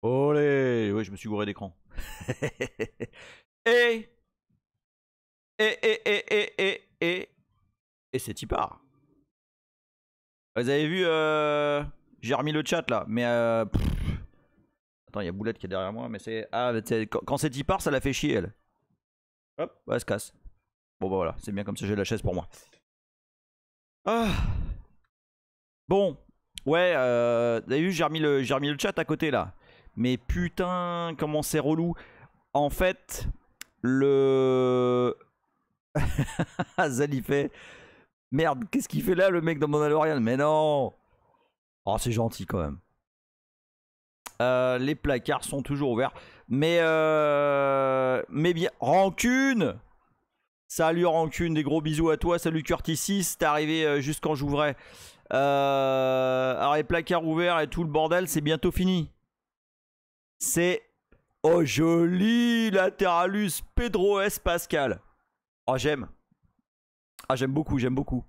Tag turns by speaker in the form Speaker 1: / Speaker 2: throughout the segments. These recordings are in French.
Speaker 1: Olé! Oui, je me suis gouré d'écran. et... Et c'est Tipar. Vous avez vu, j'ai remis le chat là, mais attends, il y a Boulette qui est derrière moi, mais c'est... Ah, quand c'est Tipar, ça la fait chier, elle. Hop, elle se casse. Bon bah voilà, c'est bien comme ça, j'ai la chaise pour moi. Ah. Bon, ouais, vous avez vu, j'ai remis le chat à côté là. Mais putain, comment c'est relou. En fait, le... Zal il fait... Merde, qu'est-ce qu'il fait là le mec dans Mandalorian? Mais non. Oh, c'est gentil quand même. Les placards sont toujours ouverts. Mais bien... Rancune. Salut Rancune, des gros bisous à toi. Salut Curtis6, t'es arrivé juste quand j'ouvrais. Alors les placards ouverts et tout le bordel, c'est bientôt fini. C'est... Oh joli Lateralus Pedro S. Pascal. Oh j'aime. Ah j'aime beaucoup, j'aime beaucoup.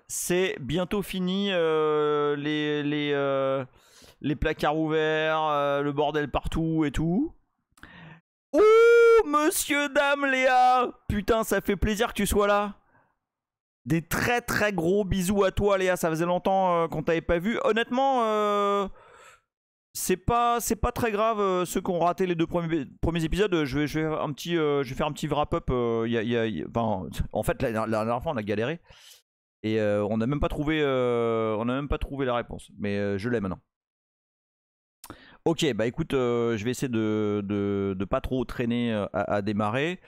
Speaker 1: C'est bientôt fini les placards ouverts, le bordel partout et tout. Ouh, monsieur, dame, Léa. Putain, ça fait plaisir que tu sois là. Des très très gros bisous à toi, Léa. Ça faisait longtemps qu'on t'avait pas vu. Honnêtement, c'est pas très grave ceux qui ont raté les deux premiers épisodes. Je vais faire un petit wrap-up. En fait, la dernière fois, on a galéré. Et on n'a même pas trouvé la réponse. Mais je l'ai maintenant. Ok, bah écoute, je vais essayer de pas trop traîner à démarrer.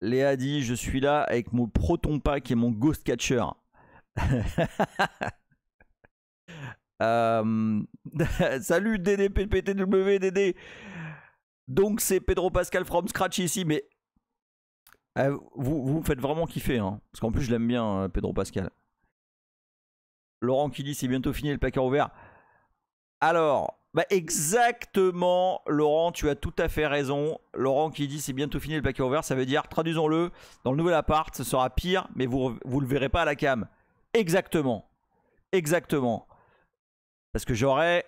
Speaker 1: Léa dit, je suis là avec mon Proton Pack et mon Ghost Catcher. Salut DDPPTW DD. Donc c'est Pedro Pascal from scratch ici, mais vous me faites vraiment kiffer, hein, parce qu'en plus je l'aime bien, Pedro Pascal. Laurent qui dit c'est bientôt fini le placard ouvert. Alors, bah exactement, Laurent, tu as tout à fait raison. Laurent qui dit c'est bientôt fini le placard ouvert, ça veut dire, traduisons-le, dans le nouvel appart, ce sera pire, mais vous le verrez pas à la cam. Exactement. Exactement. Parce que j'aurai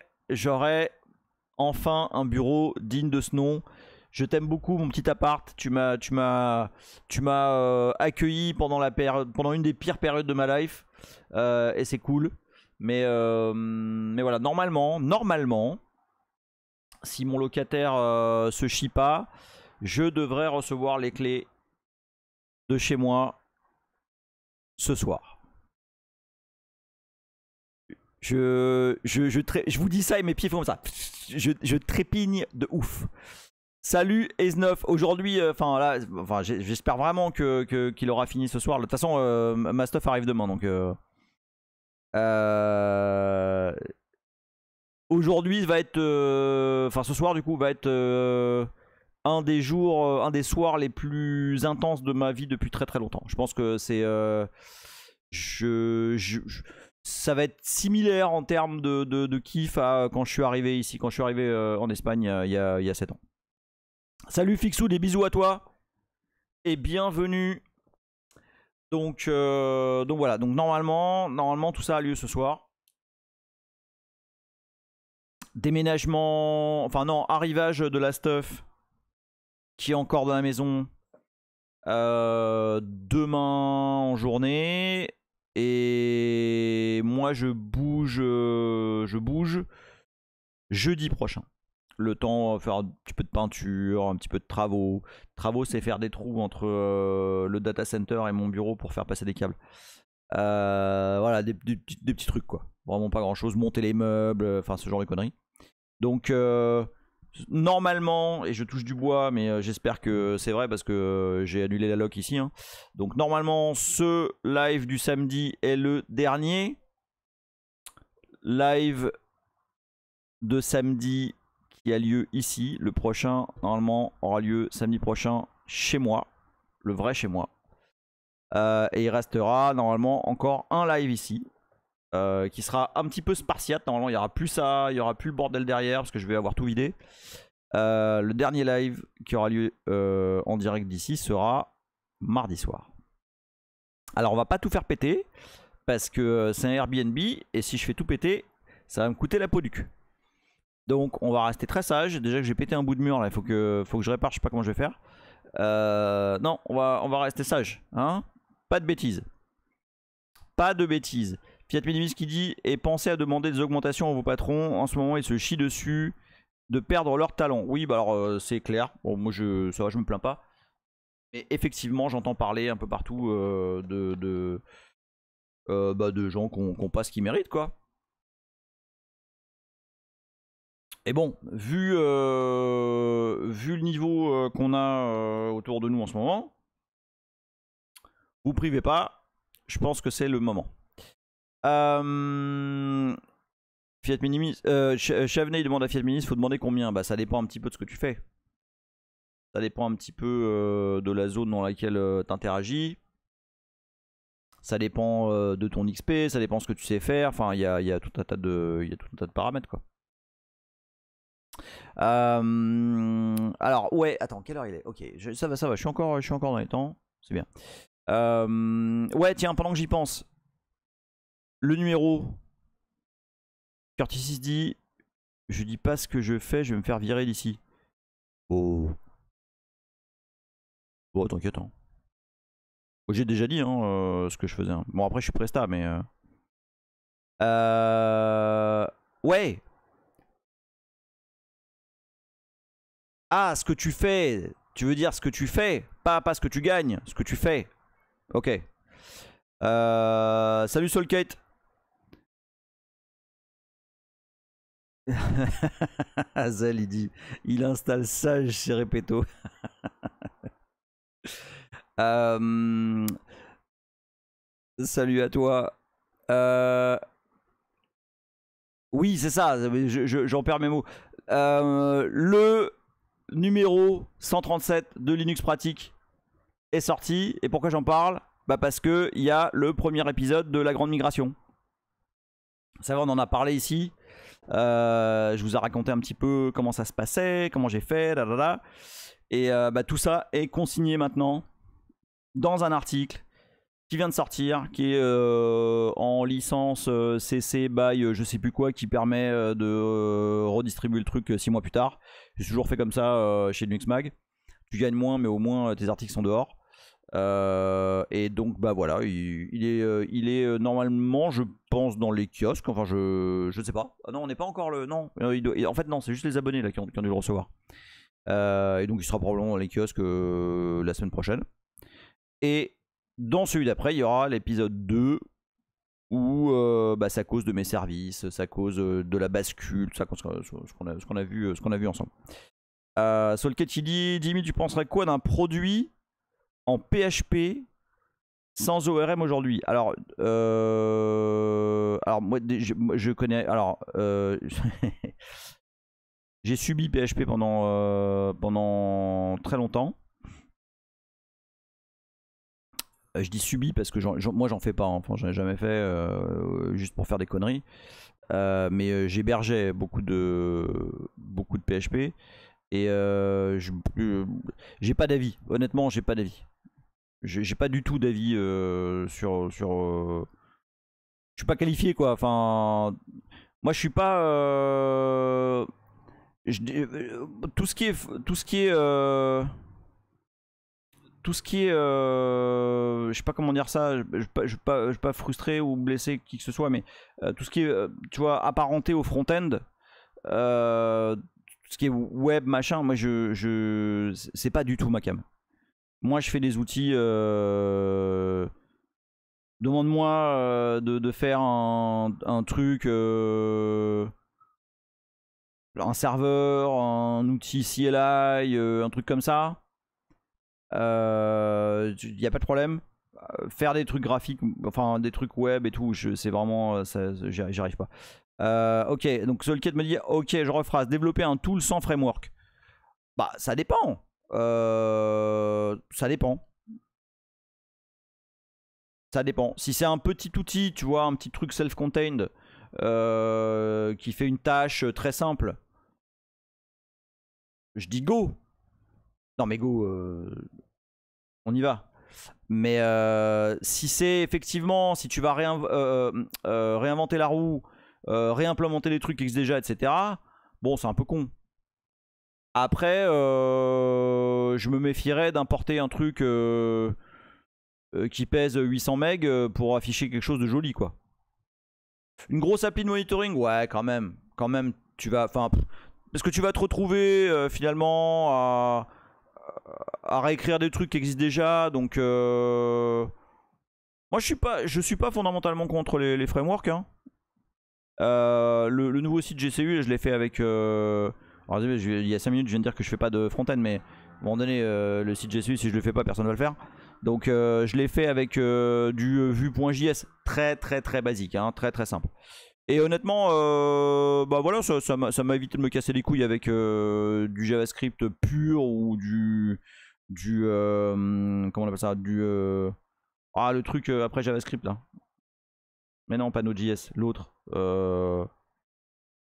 Speaker 1: enfin un bureau digne de ce nom. Je t'aime beaucoup, mon petit appart. Tu m'as accueilli pendant une des pires périodes de ma life. Et c'est cool. Mais voilà, normalement, si mon locataire se chie pas, je devrais recevoir les clés de chez moi ce soir. Je vous dis ça et mes pieds font comme ça. Je trépigne de ouf. Salut Ace9. Aujourd'hui, j'espère vraiment qu'il aura fini ce soir. De toute façon, ma stuff arrive demain. Donc, aujourd'hui va être, ce soir du coup va être un des soirs les plus intenses de ma vie depuis très très longtemps. Je pense que c'est, ça va être similaire en termes de kiff à quand je suis arrivé ici, quand je suis arrivé en Espagne il y a 7 ans. Salut Fixou, des bisous à toi et bienvenue. Donc voilà, donc normalement tout ça a lieu ce soir. Déménagement, arrivage de la stuff qui est encore dans la maison demain en journée. Et moi je bouge jeudi prochain. Le temps faire un petit peu de peinture, un petit peu de travaux. Travaux, c'est faire des trous entre le data center et mon bureau pour faire passer des câbles. Voilà, des petits trucs quoi. Vraiment pas grand chose. Monter les meubles, enfin ce genre de conneries. Donc normalement, et je touche du bois, mais j'espère que c'est vrai parce que j'ai annulé la lock ici. Hein. Donc normalement, ce live du samedi est le dernier live de samedi qui a lieu ici. Le prochain, normalement, aura lieu samedi prochain chez moi, le vrai chez moi. Et il restera normalement encore un live ici. Qui sera un petit peu spartiate. Normalement, il n'y aura plus ça, il n'y aura plus le bordel derrière parce que je vais avoir tout vidé. Le dernier live qui aura lieu en direct d'ici sera mardi soir. Alors, on va pas tout faire péter parce que c'est un Airbnb et si je fais tout péter, ça va me coûter la peau du cul. Donc, on va rester très sage. Déjà que j'ai pété un bout de mur là, il faut que je répare. Je sais pas comment je vais faire. Non, on va rester sage. Hein, pas de bêtises. Pas de bêtises. Fiat Minimis qui dit et pensez à demander des augmentations à vos patrons. En ce moment, ils se chient dessus de perdre leur talent. Oui, bah alors c'est clair. Bon, moi ça va, je me plains pas. Mais effectivement, j'entends parler un peu partout de gens qui n'ont pas ce qu'ils méritent, quoi. Et bon, vu le niveau qu'on a autour de nous en ce moment, vous privez pas. Je pense que c'est le moment. Fiat Minimis, Cheveney demande à Fiat Minimis, faut demander combien. Bah ça dépend un petit peu de ce que tu fais. Ça dépend un petit peu de la zone dans laquelle tu interagis. Ça dépend de ton XP, ça dépend de ce que tu sais faire. Enfin, il y a tout un tas de paramètres, quoi. Alors ouais, attends, quelle heure il est? Ok, ça va, je suis encore dans les temps, c'est bien. Ouais, tiens, pendant que j'y pense, le numéro Curtis dit, je dis pas ce que je fais, je vais me faire virer d'ici. Oh. Bon, t'inquiète. Hein. J'ai déjà dit ce que je faisais. Hein. Bon, après, je suis presta, mais. Ouais. Ah, ce que tu fais. Tu veux dire ce que tu fais, pas ce que tu gagnes, ce que tu fais. Ok. Salut Soulkate. Azel, il dit, il installe sage chez Repetto. Salut à toi. Oui, c'est ça, j'en perds mes mots. Le numéro 137 de Linux Pratique est sorti. Et pourquoi j'en parle? Bah parce qu'il y a le premier épisode de la Grande Migration. Ça va, on en a parlé ici. Je vous ai raconté un petit peu comment ça se passait, comment j'ai fait, et bah, tout ça est consigné maintenant dans un article qui vient de sortir, qui est en licence CC by je sais plus quoi, qui permet de redistribuer le truc 6 mois plus tard. J'ai toujours fait comme ça chez Linux Mag. Tu gagnes moins, mais au moins tes articles sont dehors. Et donc bah voilà, il est normalement, je pense, dans les kiosques. Enfin, je sais pas. Ah non, on n'est pas encore le. Non, en fait non, c'est juste les abonnés là qui ont dû le recevoir. Et donc il sera probablement dans les kiosques la semaine prochaine. Et dans celui d'après, il y aura l'épisode 2 où bah, ça cause de mes services, ça cause de la bascule, ça cause ce qu'on a vu ensemble. Solketchi dit, Jimmy, tu penserais quoi d'un produit en PHP sans ORM aujourd'hui? Alors moi, je connais. Alors, j'ai subi PHP pendant très longtemps. Je dis subi parce que moi j'en fais pas, hein. Enfin j'en ai jamais fait juste pour faire des conneries. Mais j'hébergeais beaucoup de PHP et j'ai pas d'avis. Honnêtement, j'ai pas d'avis. J'ai pas du tout d'avis sur. Je suis pas qualifié quoi. Enfin, moi je suis pas. Tout ce qui est je sais pas comment dire ça, je suis pas frustré ou blessé qui que ce soit, mais tout ce qui est tu vois, apparenté au front-end, tout ce qui est web machin, moi c'est pas du tout ma cam. Moi je fais des outils, demande-moi de faire un truc un serveur, un outil CLI, un truc comme ça, il n'y a pas de problème. Faire des trucs graphiques, enfin des trucs web et tout, c'est vraiment, j'y arrive pas. Ok, donc Solkit me dit, ok, je rephrase, développer un tool sans framework. Bah, ça dépend. Ça dépend. Ça dépend. Si c'est un petit outil, tu vois, un petit truc self-contained qui fait une tâche très simple, je dis go. Non mais go, on y va. Mais si c'est effectivement, si tu vas réinventer la roue, réimplémenter les trucs qui existent déjà, etc. Bon, c'est un peu con. Après, je me méfierais d'importer un truc qui pèse 800 MB pour afficher quelque chose de joli, quoi. Une grosse appli de monitoring, ouais, quand même. Quand même, tu vas, enfin, parce que tu vas te retrouver finalement à réécrire des trucs qui existent déjà. Donc, moi, je suis pas fondamentalement contre les frameworks. Hein. Le nouveau site GCU, je l'ai fait avec. Alors, il y a 5 minutes, je viens de dire que je fais pas de front-end, mais à un moment donné, le site GCU, si je le fais pas, personne ne va le faire. Donc, je l'ai fait avec du Vue.js, très basique, hein, très simple. Et honnêtement, bah voilà, ça m'a évité de me casser les couilles avec du JavaScript pur ou comment on appelle ça, le truc après JavaScript là. Mais non, pas Node.js, l'autre.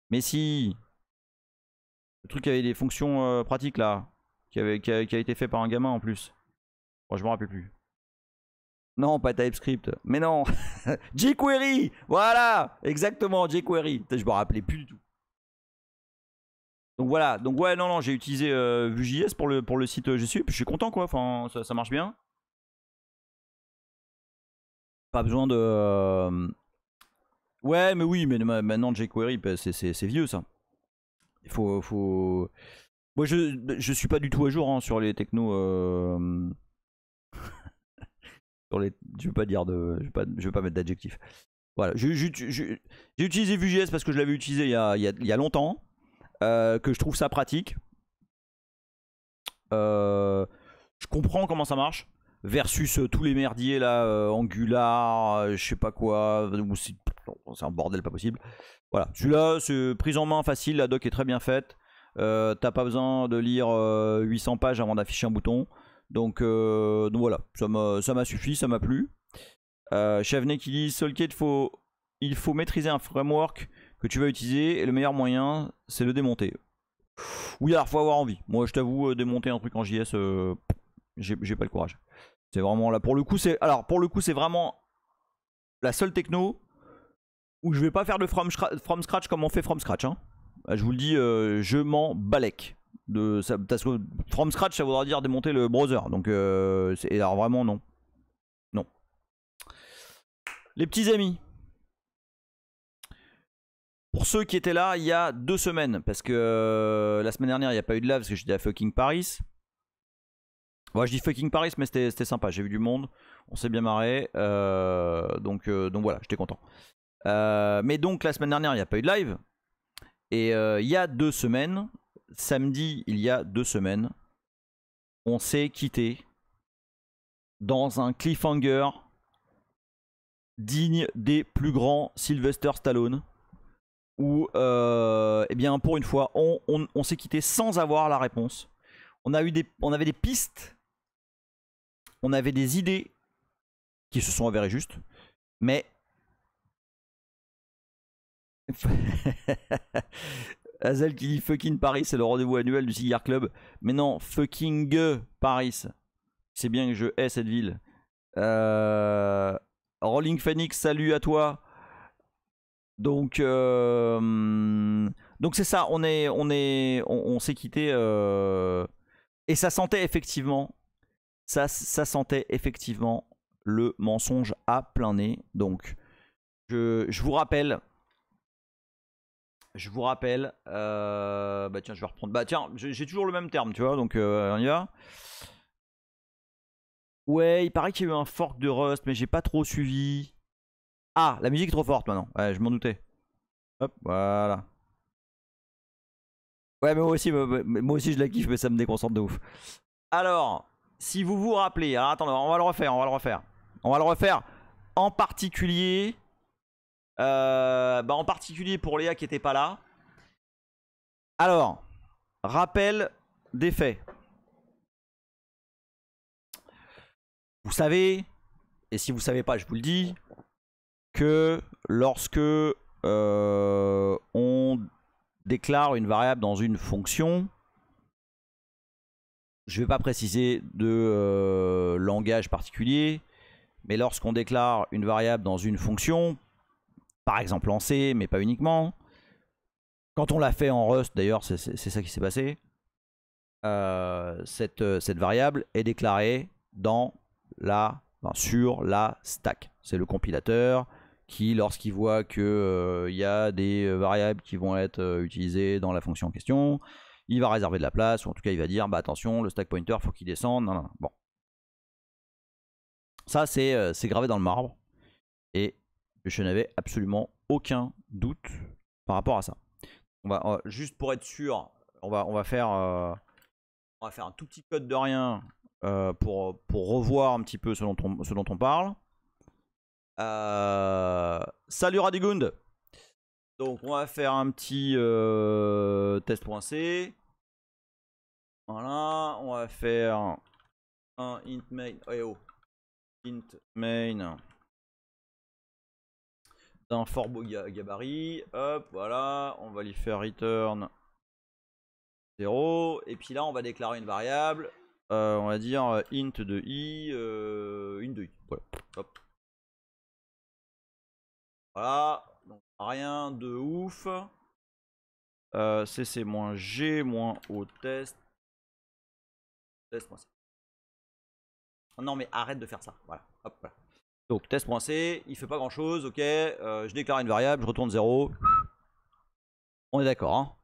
Speaker 1: Mais si, le truc avec des fonctions pratiques là, qui a été fait par un gamin en plus. Bon, je me rappelle plus. Non, pas TypeScript. Mais non. jQuery. Voilà. Exactement, jQuery. Je me rappelais plus du tout. Donc voilà. Donc ouais, non, j'ai utilisé Vue.js pour le site GCU. Puis je suis content quoi. Enfin, ça marche bien. Pas besoin de... Ouais, mais oui, mais maintenant jQuery, c'est vieux ça. Il faut... Moi, je suis pas du tout à jour hein, sur les technos... Je veux pas dire de... Je veux pas mettre d'adjectif. Voilà, j'ai utilisé Vue.js parce que je l'avais utilisé il y a longtemps, que je trouve ça pratique. Je comprends comment ça marche, versus tous les merdiers là, Angular, je sais pas quoi, c'est un bordel pas possible. Voilà, celui-là, c'est prise en main facile, la doc est très bien faite. T'as pas besoin de lire 800 pages avant d'afficher un bouton. Donc voilà, ça m'a suffi, ça m'a plu. Chavney qui dit Solkit, il faut maîtriser un framework que tu vas utiliser et le meilleur moyen c'est le démonter. Oui, alors faut avoir envie. Moi je t'avoue, démonter un truc en JS, j'ai pas le courage. C'est vraiment là pour le coup, c'est vraiment la seule techno où je vais pas faire de from scratch comme on fait from scratch. Hein. Je vous le dis, je m'en balèque. Parce que from scratch ça voudra dire démonter le browser. Donc alors vraiment non. Non. Les petits amis. Pour ceux qui étaient là il y a 2 semaines, parce que la semaine dernière il n'y a pas eu de live parce que j'étais à fucking Paris. Ouais, je dis fucking Paris, mais c'était sympa. J'ai vu du monde, on s'est bien marré. Donc voilà, j'étais content. Mais donc la semaine dernière il n'y a pas eu de live. Et il y a 2 semaines, samedi il y a 2 semaines, on s'est quitté dans un cliffhanger digne des plus grands Sylvester Stallone. Où, eh bien, pour une fois, on s'est quitté sans avoir la réponse. On avait des pistes, on avait des idées qui se sont avérées justes, mais Hazel qui dit fucking Paris, c'est le rendez-vous annuel du Cigar Club. Mais non, fucking Paris. C'est bien que je hais cette ville. Rolling Phoenix, salut à toi. Donc c'est ça, on s'est quitté et ça sentait effectivement, ça sentait effectivement le mensonge à plein nez. Donc je vous rappelle, bah tiens, je vais reprendre, bah tiens, j'ai toujours le même terme, tu vois, donc on y va. Ouais, il paraît qu'il y a eu un fork de Rust, mais j'ai pas trop suivi. Ah, la musique est trop forte maintenant. Ouais, je m'en doutais. Hop, voilà. Ouais, mais moi aussi je la kiffe, mais ça me déconcentre de ouf. Alors, si vous vous rappelez, alors attendez, on va le refaire, On va le refaire en particulier, en particulier pour Léa qui était pas là. Alors, rappel des faits. Vous savez, et si vous savez pas, je vous le dis, que lorsque on déclare une variable dans une fonction, je ne vais pas préciser de langage particulier, mais lorsqu'on déclare une variable dans une fonction, par exemple en C, mais pas uniquement, quand on l'a fait en Rust, d'ailleurs, c'est ça qui s'est passé, cette variable est déclarée sur la stack. C'est le compilateur qui, lorsqu'il voit qu'il y a des variables qui vont être utilisées dans la fonction en question, il va réserver de la place, ou en tout cas il va dire bah attention, le stack pointer faut qu'il descende. Non. Bon. Ça c'est gravé dans le marbre. Et je n'avais absolument aucun doute par rapport à ça. On va juste pour être sûr, on va faire un tout petit code de rien pour revoir un petit peu ce dont on parle. Salut Radigund. Donc on va faire un petit test.c. Voilà, on va faire un int main. Int main d'un for beau gabarit. Hop, voilà, on va lui faire return 0. Et puis là, on va déclarer une variable. On va dire int de i, int de i. Voilà. Hop. Voilà, donc rien de ouf. cc-g-o test. Test.c. Non mais arrête de faire ça. Voilà. Hop, voilà. Donc test.c, il fait pas grand chose, ok. Je déclare une variable, je retourne 0. On est d'accord, hein.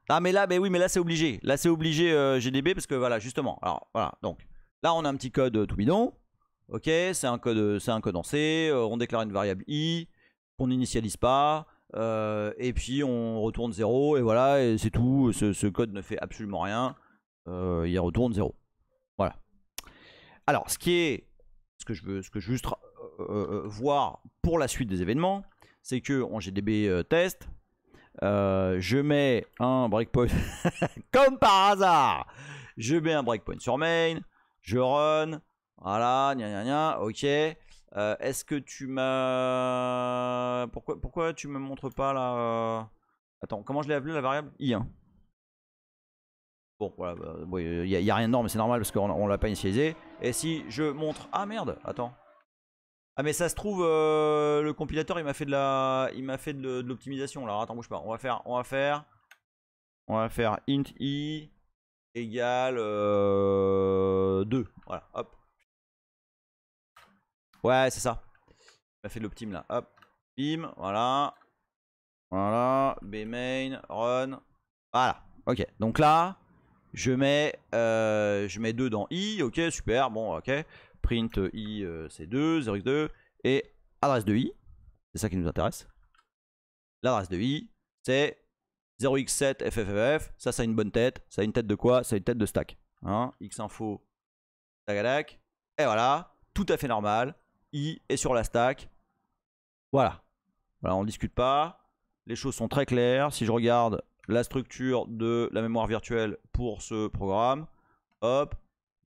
Speaker 1: Ah mais là, oui, mais là c'est obligé. Là c'est obligé GDB parce que voilà, justement. Alors voilà, donc là on a un petit code tout bidon. Ok, c'est un code en C. On déclare une variable i qu'on n'initialise pas. Et puis on retourne 0 et voilà, et c'est tout. Ce code ne fait absolument rien. Il retourne 0. Voilà. Alors, ce que je veux juste voir pour la suite des événements, c'est que en GDB test, je mets un breakpoint comme par hasard. Je mets un breakpoint sur main, je run, voilà, ok. Est-ce que tu m'as... Pourquoi tu me montres pas là Attends, comment je l'ai appelé la variable I1. Bon, voilà, il n'y a rien dedans, mais c'est normal parce qu'on l'a pas initialisé. Et si je montre... Ah merde, attends. Ah mais ça se trouve, le compilateur il m'a fait de l'optimisation. Alors attends, bouge pas. On va faire int i égale 2. Voilà, hop. Ouais, c'est ça. Il m'a fait de l'optim là. Hop, bim, voilà. Voilà, bmain, run. Voilà, ok. Donc là... je mets 2 dans i, ok, super, bon, ok. Print i, c'est 2, 0x2, et adresse de i, c'est ça qui nous intéresse. L'adresse de i, c'est 0x7 fffff, ça a une bonne tête, ça a une tête de quoi? Ça a une tête de stack. Hein, xinfo, tagadac, et voilà, tout à fait normal, i est sur la stack, voilà. Voilà, on ne discute pas, les choses sont très claires, si je regarde la structure de la mémoire virtuelle pour ce programme. Hop,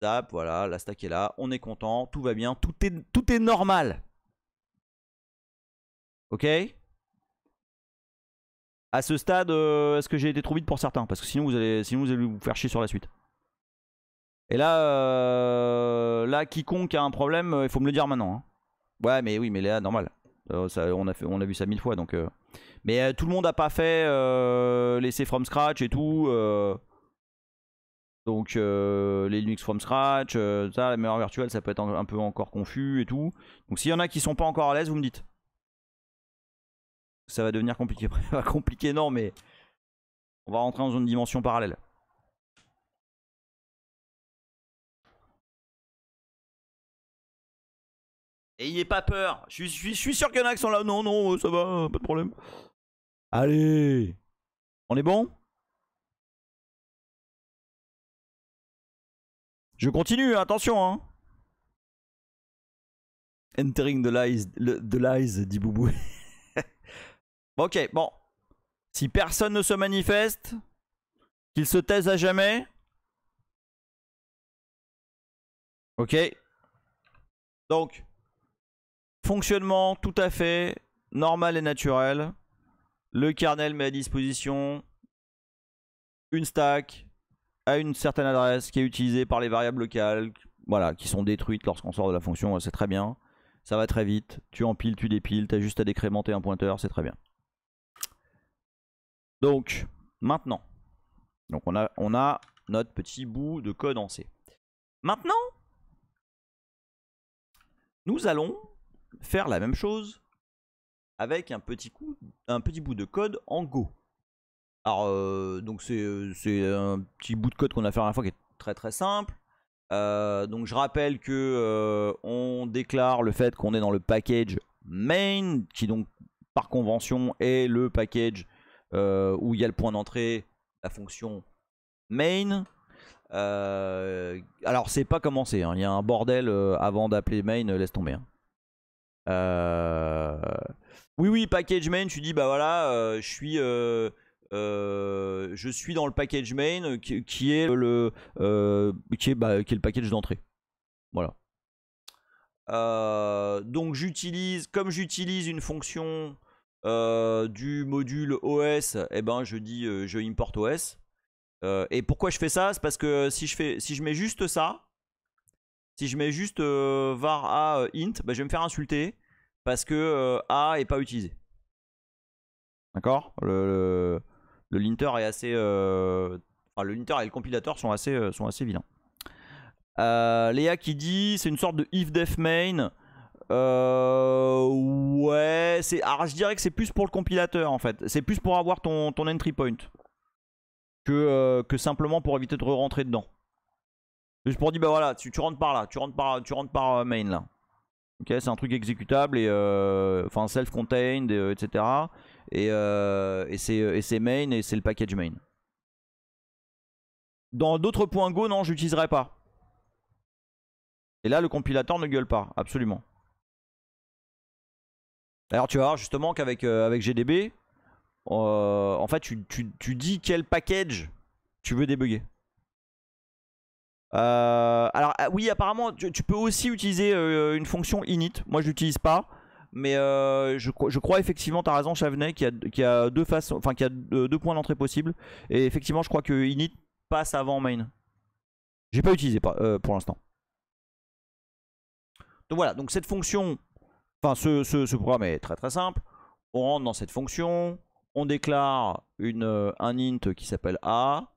Speaker 1: zap, voilà, la stack est là, on est content, tout va bien, tout est normal. Ok? À ce stade, est-ce que j'ai été trop vite pour certains? Parce que sinon vous allez vous faire chier sur la suite. Et là, quiconque a un problème, il faut me le dire maintenant. Hein. Ouais, mais oui, mais là, normal. On a vu ça 1000 fois, donc... Mais tout le monde n'a pas fait l'essai from scratch et tout. Donc les Linux from scratch, ça, la mémoire virtuelle, ça peut être un peu encore confus et tout. Donc s'il y en a qui sont pas encore à l'aise, vous me dites. Ça va devenir compliqué. Compliqué non, mais on va rentrer dans une dimension parallèle. Ayez pas peur. Je suis sûr qu'il y en a qui sont là. Non, ça va, pas de problème. Allez. On est bon? Je continue, attention hein. Entering the lies, dit Boubou. Ok, bon. Si personne ne se manifeste, qu'il se taise à jamais. Ok. Donc, fonctionnement tout à fait normal et naturel. Le kernel met à disposition une stack à une certaine adresse qui est utilisée par les variables locales, voilà, qui sont détruites lorsqu'on sort de la fonction, c'est très bien. Ça va très vite, tu empiles, tu dépiles, tu as juste à décrémenter un pointeur, c'est très bien. Donc, maintenant, donc on a notre petit bout de code en C. Maintenant, nous allons faire la même chose avec un petit bout de code en Go. Alors, donc c'est un petit bout de code qu'on a fait la dernière fois qui est très très simple. Donc je rappelle que on déclare le fait qu'on est dans le package main, qui donc par convention est le package où il y a le point d'entrée, la fonction main. Alors c'est pas commencé, hein. Il y a un bordel avant d'appeler main, laisse tomber. Hein. Oui, package main, tu dis bah voilà, je suis dans le package main qui est le package d'entrée. Voilà. Donc comme j'utilise une fonction du module OS, et ben je dis je import OS. Et pourquoi je fais ça? C'est parce que si je mets juste ça, si je mets juste var a int, bah, je vais me faire insulter parce que a est pas utilisé. D'accord? Le linter est assez. Enfin, le linter et le compilateur sont assez vilains. Léa qui dit c'est une sorte de if def main. Ouais, alors je dirais que c'est plus pour le compilateur en fait. C'est plus pour avoir ton entry point que simplement pour éviter de re-rentrer dedans. Juste pour dire bah voilà, tu rentres par là, tu rentres par main là. Ok, c'est un truc exécutable et enfin self-contained, etc. Et c'est main et c'est le package main. Dans d'autres points Go, non, j'utiliserai pas. Et là, le compilateur ne gueule pas, absolument. Alors tu vas voir justement qu'avec GDB, en fait, tu dis quel package tu veux débugger. Alors oui, apparemment, tu peux aussi utiliser une fonction init. Moi, je l'utilise pas. Mais je crois effectivement, tu as raison, Chavenet, qu'il y a deux façons, enfin qu'il y a deux points d'entrée possibles. Et effectivement, je crois que init passe avant main. J'ai pas utilisé pour l'instant. Donc voilà, donc cette fonction, enfin ce programme est très très simple. On rentre dans cette fonction, on déclare un int qui s'appelle a.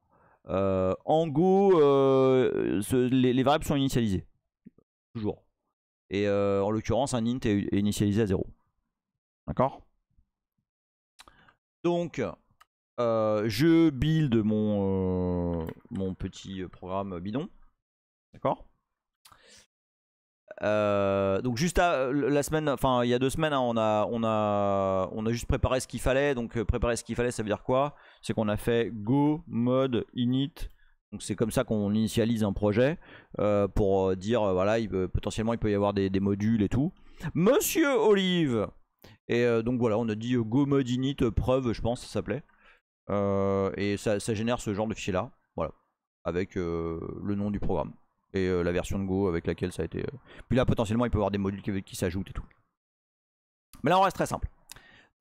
Speaker 1: En Go, les variables sont initialisées. Toujours. Et en l'occurrence, un int est initialisé à 0. D'accord? Donc, je build mon petit programme bidon. D'accord? Donc juste la semaine, enfin il y a 2 semaines, hein, on a juste préparé ce qu'il fallait. Donc préparer ce qu'il fallait, ça veut dire quoi? C'est qu'on a fait go mode init. Donc c'est comme ça qu'on initialise un projet pour dire voilà, potentiellement il peut y avoir des modules et tout. Monsieur Olive. Et donc voilà, on a dit go mode init preuve, je pense ça s'appelait. Et ça génère ce genre de fichier là, voilà, avec le nom du programme et la version de Go avec laquelle ça a été. Puis là, potentiellement, il peut y avoir des modules qui s'ajoutent et tout. Mais là, on reste très simple.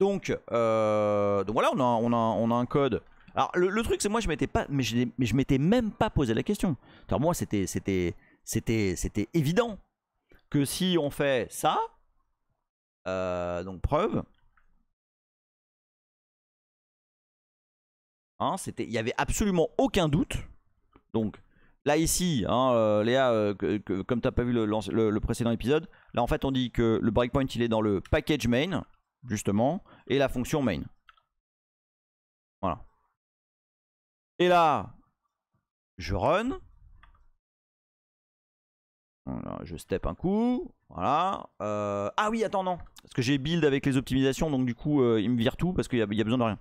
Speaker 1: Donc voilà, on a un code. Alors, le truc, c'est moi, je m'étais même pas posé la question. Alors, moi, c'était évident que si on fait ça, donc preuve. Hein, il n'y avait absolument aucun doute. Donc là ici, hein, Léa, comme tu n'as pas vu le précédent épisode, là en fait on dit que le breakpoint il est dans le package main, justement, et la fonction main. Voilà. Et là, je run. Voilà, je step un coup. Voilà. Ah oui, attends, non. Parce que j'ai build avec les optimisations, donc du coup, il me vire tout parce qu'il y a besoin de rien.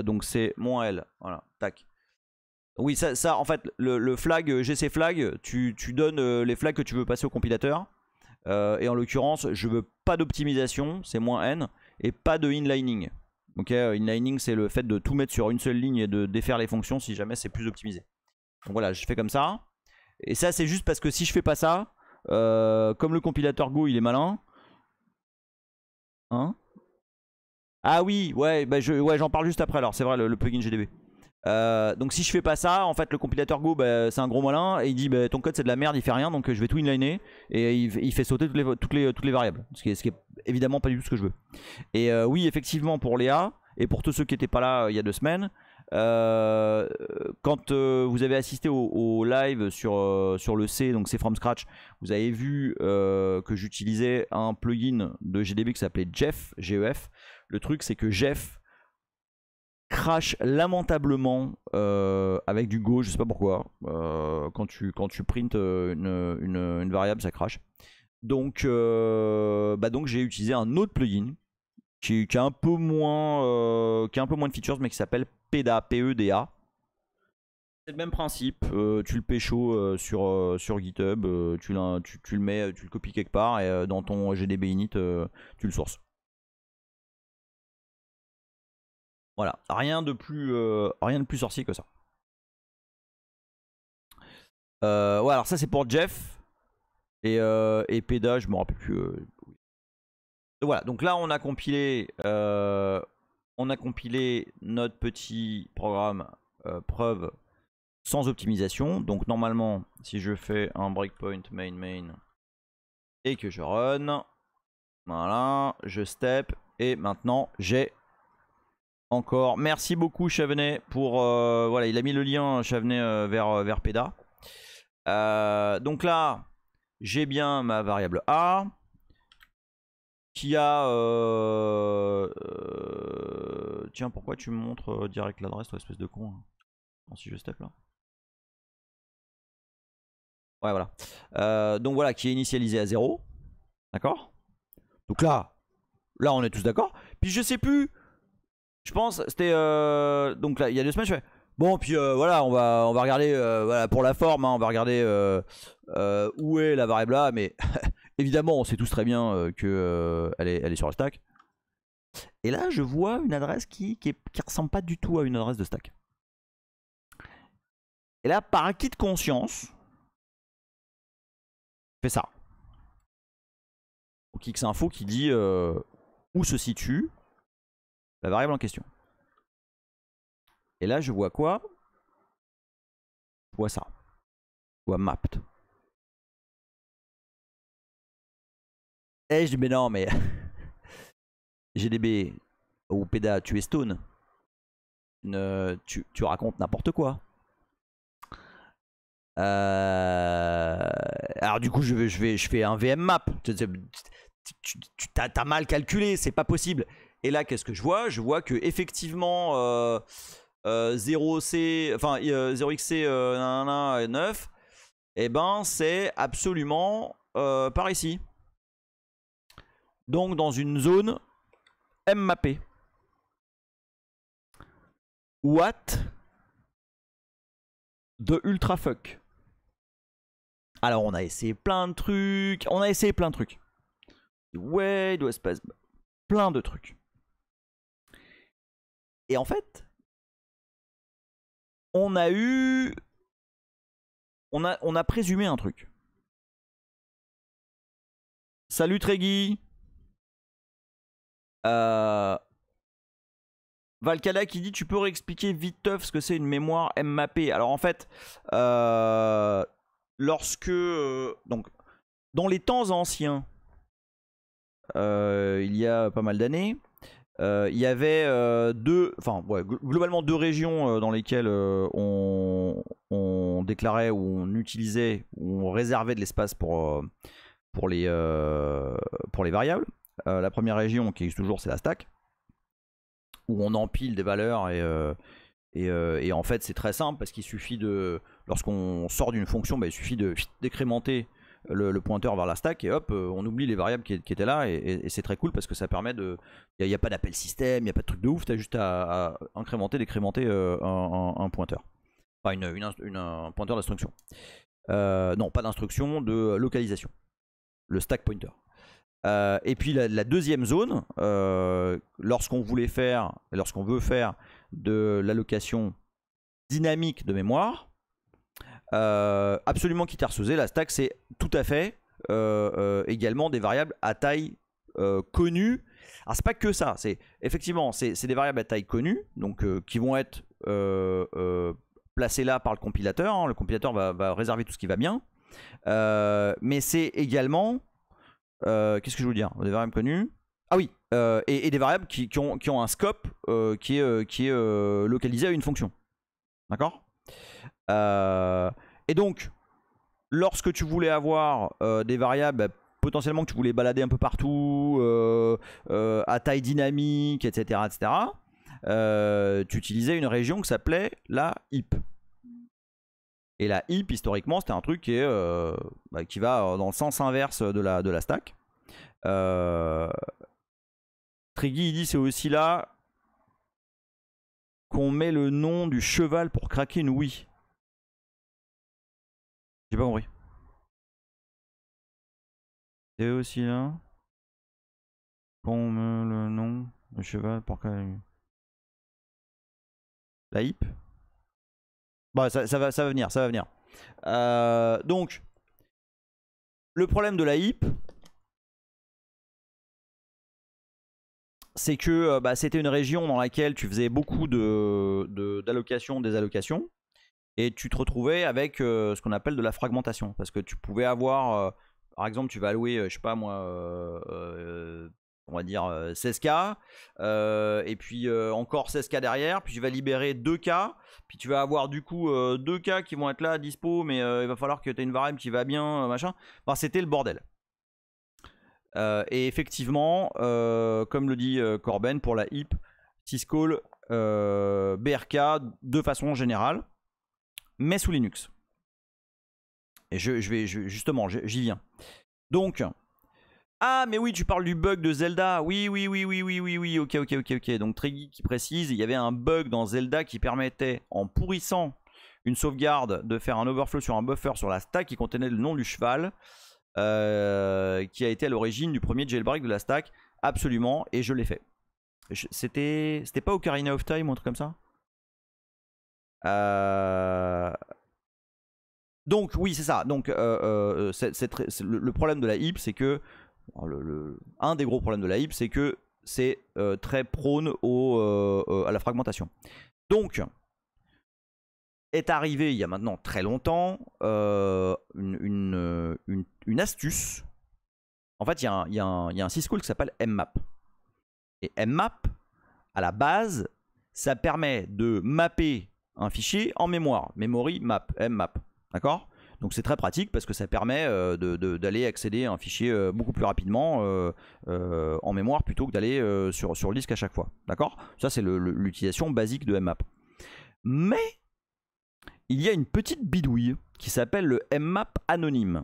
Speaker 1: Donc c'est -L. Voilà, tac. Oui, ça en fait, le flag GC flag, tu donnes les flags que tu veux passer au compilateur. Et en l'occurrence, je veux pas d'optimisation, c'est -n, et pas de inlining. Ok, inlining, c'est le fait de tout mettre sur une seule ligne et de défaire les fonctions si jamais c'est plus optimisé. Donc voilà, je fais comme ça. Et ça, c'est juste parce que si je fais pas ça, comme le compilateur Go, il est malin. Hein? Ah oui, ouais, bah ouais, j'en parle juste après alors, c'est vrai, le plugin GDB. Donc si je fais pas ça, en fait le compilateur Go bah, c'est un gros malin et il dit bah, ton code c'est de la merde, il fait rien, donc je vais tout inliner et il fait sauter toutes les variables, ce qui est évidemment pas du tout ce que je veux. Et oui, effectivement, pour Léa et pour tous ceux qui n'étaient pas là il y a 2 semaines, quand vous avez assisté au live sur le C, donc c'est from scratch, vous avez vu que j'utilisais un plugin de GDB qui s'appelait Jeff, GEF. Le truc c'est que Jeff crash lamentablement avec du Go, je sais pas pourquoi. Quand tu prints une variable, ça crash. Donc j'ai utilisé un autre plugin qui a un peu moins de features, mais qui s'appelle PEDA, PEDA. C'est le même principe. Tu le pécho sur GitHub, tu le mets, tu le copies quelque part et dans ton GDB init, tu le sources. Voilà, rien de plus sorcier que ça. Ouais, alors ça c'est pour Jeff et PEDA, je me rappelle plus. Voilà, donc là on a compilé notre petit programme preuve sans optimisation. Donc normalement, si je fais un breakpoint main et que je run, voilà, je step et maintenant j'ai encore. Merci beaucoup Chavenet pour voilà, il a mis le lien Chavenet vers PEDA. Donc là, j'ai bien ma variable A qui a tiens, pourquoi tu me montres direct l'adresse, toi, espèce de con, hein. Non, si je step là. Ouais, voilà. Donc voilà, qui est initialisé à 0. D'accord. Donc là on est tous d'accord. Puis je sais plus, je pense c'était donc là il y a 2 semaines je fais bon, puis voilà, on va regarder voilà, pour la forme, hein, on va regarder où est la variable A, mais évidemment on sait tous très bien que elle est sur le stack. Et là je vois une adresse qui ressemble pas du tout à une adresse de stack. Et là, par acquis de conscience, je fais ça. Donc Xinfo qui dit où se situe la variable en question. Et là, je vois quoi? Je vois ça. Je vois mapped. Et je dis, mais non, mais GDB ou PEDA, tu es stone. Tu racontes n'importe quoi. Alors du coup, je fais un VM map. T'as mal calculé, c'est pas possible. Et là, qu'est-ce que je vois? Je vois que effectivement 0C, enfin 0xC 9, et ben c'est absolument par ici. Donc dans une zone M mappée. What de ultra fuck. Alors on a essayé plein de trucs. Ouais, il doit se passer plein de trucs. Et en fait, on a présumé un truc. Salut Tregui. Valkada qui dit tu peux réexpliquer vite teuf ce que c'est une mémoire M-mappée. Alors en fait, lorsque donc dans les temps anciens, il y a pas mal d'années, il y avait globalement 2 régions dans lesquelles on déclarait ou on utilisait ou on réservait de l'espace pour les variables. La première région qui existe toujours, c'est la stack, où on empile des valeurs et en fait c'est très simple parce qu'il suffit de, lorsqu'on sort d'une fonction, bah, il suffit de décrémenter le pointeur vers la stack et hop, on oublie les variables qui étaient là et c'est très cool parce que ça permet de, il n'y a pas d'appel système, il n'y a pas de truc de ouf, t'as juste à incrémenter, décrémenter un pointeur. Enfin un pointeur d'instruction. Non, pas d'instruction, de localisation. Le stack pointer. Et puis la deuxième zone, lorsqu'on veut faire de l'allocation dynamique de mémoire, absolument quitte à recevoir, la stack c'est tout à fait également des variables à taille connue. Alors c'est pas que ça, effectivement c'est des variables à taille connue, donc qui vont être placées là par le compilateur. Hein. Le compilateur va réserver tout ce qui va bien, mais c'est également qu'est-ce que je veux dire, des variables connues. Ah oui, et des variables qui ont un scope qui est localisé à une fonction. D'accord. Et donc, lorsque tu voulais avoir des variables potentiellement que tu voulais balader un peu partout, à taille dynamique, etc., tu utilisais une région qui s'appelait la heap. Et la heap, historiquement, c'était un truc qui va dans le sens inverse de la stack. Triggy, il dit c'est aussi là qu'on met le nom du cheval pour craquer une Wii. J'ai pas compris. C'est aussi là qu'on met le nom du cheval pour craquer une Wii. La heap. Bon, ça va venir, ça va venir. Donc, le problème de la heap, c'est que c'était une région dans laquelle tu faisais beaucoup d'allocations, désallocations, et tu te retrouvais avec ce qu'on appelle de la fragmentation, parce que tu pouvais avoir, par exemple, tu vas allouer, je sais pas moi, on va dire 16K, et puis encore 16K derrière, puis tu vas libérer 2K, puis tu vas avoir du coup 2K qui vont être là dispo, mais il va falloir que tu aies une variable qui va bien, machin. Enfin, c'était le bordel. Et effectivement, comme le dit Corben, pour la heap, syscall BRK de façon générale, mais sous Linux. Et justement, j'y viens. Donc, ah, mais oui, tu parles du bug de Zelda. Oui, ok. Donc, Triggy qui précise, il y avait un bug dans Zelda qui permettait, en pourrissant une sauvegarde, de faire un overflow sur un buffer sur la stack qui contenait le nom du cheval, qui a été à l'origine du premier jailbreak de la stack. Absolument, et je l'ai fait. C'était pas Ocarina of Time ou un truc comme ça? Donc, oui, c'est ça. Donc, le problème de la heap, c'est que un des gros problèmes de la heap, c'est que c'est très prône à la fragmentation. Donc, est arrivé il y a maintenant très longtemps une astuce. En fait, il y a un syscall qui s'appelle mmap. Et mmap, à la base, ça permet de mapper un fichier en mémoire. Memory map, mmap. D'accord? Donc c'est très pratique parce que ça permet d'aller accéder à un fichier beaucoup plus rapidement en mémoire plutôt que d'aller sur le disque à chaque fois. D'accord? Ça c'est l'utilisation basique de mmap. Mais il y a une petite bidouille qui s'appelle le mmap anonyme.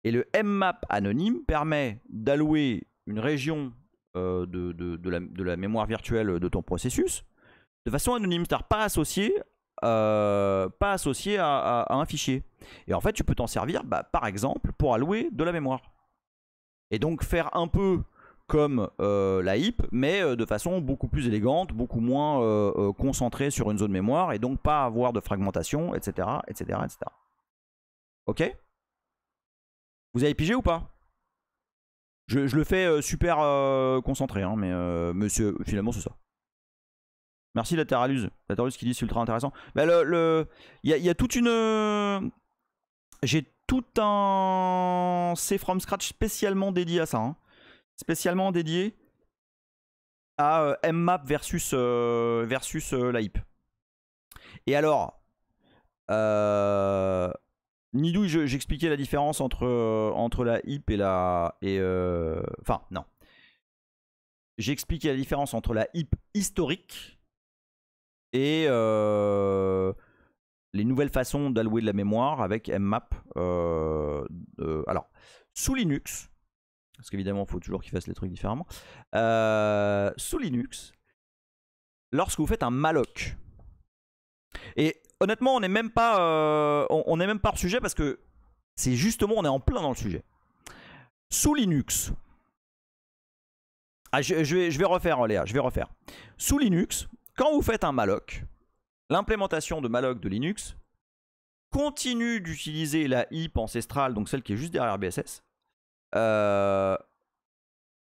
Speaker 1: Et le mmap anonyme permet d'allouer une région de la mémoire virtuelle de ton processus de façon anonyme, c'est-à-dire pas associée à un fichier. Et en fait, tu peux t'en servir, par exemple, pour allouer de la mémoire. Et donc faire un peu comme la heap, mais de façon beaucoup plus élégante, beaucoup moins concentrée sur une zone mémoire, et donc pas avoir de fragmentation, etc. Ok? Vous avez pigé ou pas? Je le fais super concentré, hein, mais finalement c'est ça. Merci Lateralus qui dit c'est ultra intéressant. Il y a toute une... J'ai tout un C from scratch spécialement dédié à ça. Hein. Spécialement dédié à mmap versus la heap. Et alors, Nidouille, j'expliquais la différence entre la heap et la... Enfin, non. J'expliquais la différence entre la heap historique et les nouvelles façons d'allouer de la mémoire avec mmap. Alors, sous Linux, parce qu'évidemment, il faut toujours qu'ils fassent les trucs différemment. Sous Linux, lorsque vous faites un malloc, et honnêtement, on n'est même pas, on n'est même pas hors sujet parce que c'est justement, on est en plein dans le sujet. Sous Linux, je vais refaire, Léa, je vais refaire. Sous Linux, quand vous faites un malloc, l'implémentation de malloc de Linux continue d'utiliser la heap ancestrale, donc celle qui est juste derrière BSS,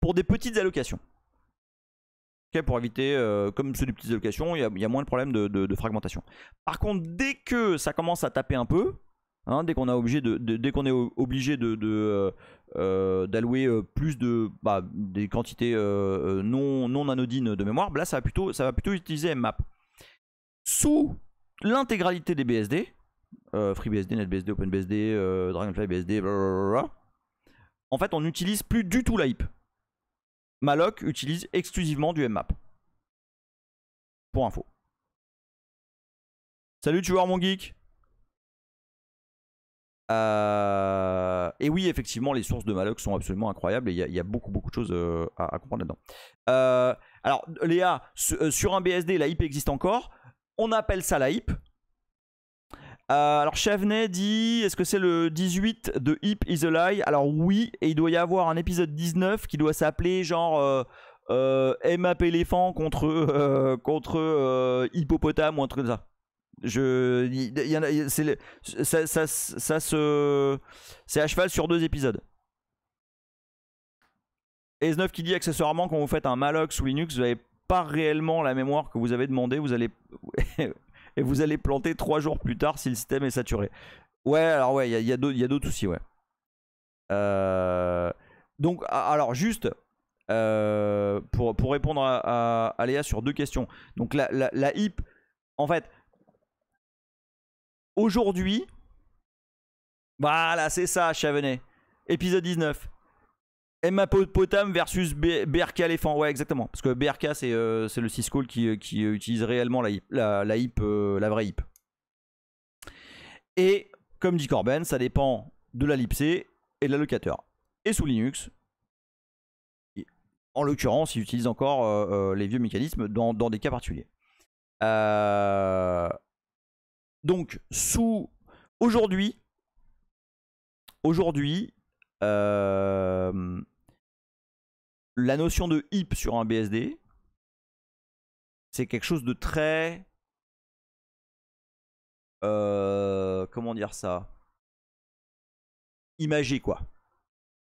Speaker 1: pour des petites allocations. Okay, pour éviter, comme c'est des petites allocations, il y a moins de problèmes de fragmentation. Par contre, dès que ça commence à taper un peu, hein, dès qu'on est obligé d'allouer plus des quantités non anodines de mémoire, là ça va plutôt utiliser mmap. Sous l'intégralité des BSD, FreeBSD, NetBSD, OpenBSD, Dragonfly BSD, blablabla, en fait on n'utilise plus du tout la heap. Malloc utilise exclusivement du mmap. Pour info. Salut, tu vois mon geek. Et oui, effectivement, les sources de malloc sont absolument incroyables et il y a beaucoup de choses à comprendre là-dedans. Alors, Léa, sur un BSD, la heap existe encore. On appelle ça la heap. Alors, Chavenet dit, est-ce que c'est le 18 de Heap is a Lie? Alors oui, et il doit y avoir un épisode 19 qui doit s'appeler genre mmap éléphant contre hippopotame ou un truc comme ça. C'est à cheval sur 2 épisodes. Et 9 qui dit accessoirement, quand vous faites un malloc sous Linux, vous n'avez pas réellement la mémoire que vous avez demandé, vous allez et vous allez planter 3 jours plus tard si le système est saturé. Ouais, alors ouais, il y a d'autres soucis, ouais. Donc, alors juste pour répondre à Léa sur 2 questions. Donc la heap, en fait, aujourd'hui, voilà, c'est ça, Chavenet. Épisode 19. Hippopotame versus BRK éléphant. Ouais, exactement. Parce que BRK, c'est le syscall qui utilise réellement la vraie heap. Et comme dit Corben, ça dépend de la libc et de l'allocateur. Et sous Linux, en l'occurrence, il utilise encore les vieux mécanismes dans des cas particuliers. Donc, aujourd'hui, la notion de heap sur un BSD, c'est quelque chose de très... comment dire ça? Imagé, quoi.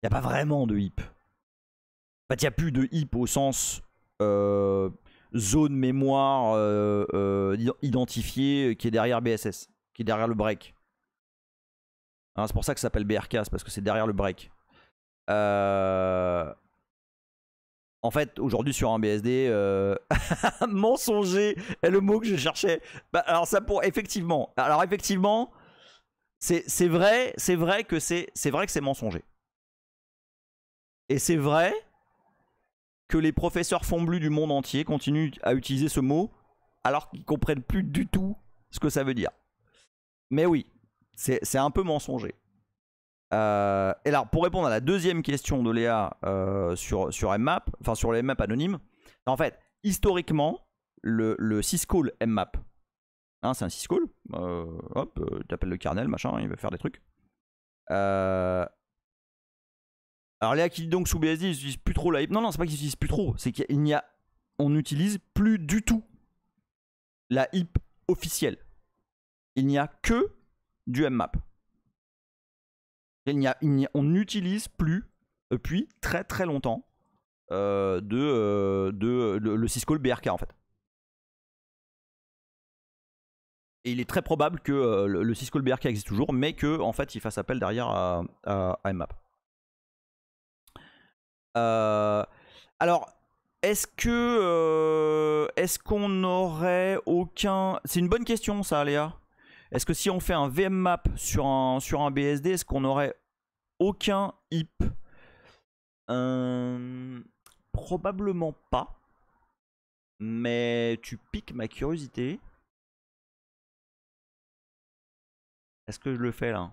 Speaker 1: Il n'y a pas vraiment de heap. En fait, il n'y a plus de heap au sens zone mémoire identifiée qui est derrière BSS, qui est derrière le break. Hein, c'est pour ça que ça s'appelle BRK, c'est parce que c'est derrière le break. En fait, aujourd'hui sur un BSD, mensonger est le mot que je cherchais. Bah, alors ça pour effectivement. Alors effectivement, c'est vrai que c'est mensonger. Et c'est vrai que les professeurs fonblus du monde entier continuent à utiliser ce mot alors qu'ils comprennent plus du tout ce que ça veut dire. Mais oui, c'est un peu mensonger. Et alors, pour répondre à la deuxième question de Léa sur mmap, enfin sur les mmap anonymes, en fait, historiquement, le syscall mmap, hein, c'est un syscall, hop, tu appelles le kernel, machin, il va faire des trucs. Alors Léa qui dit donc sous BSD, ils n'utilisent plus trop la heap. Non, c'est pas qu'ils n'utilisent plus trop, c'est qu'on n'utilise plus du tout la heap officielle. Il n'y a que du mmap. On n'utilise plus depuis très très longtemps le syscall BRK en fait. Et il est très probable que le syscall BRK existe toujours, mais que en fait il fasse appel derrière à mmap. Alors, est-ce qu'on aurait aucun... C'est une bonne question ça, Léa. Est-ce que si on fait un vmmap sur un BSD, est-ce qu'on aurait aucun heap? Probablement pas. Mais tu piques ma curiosité. Est-ce que je le fais là?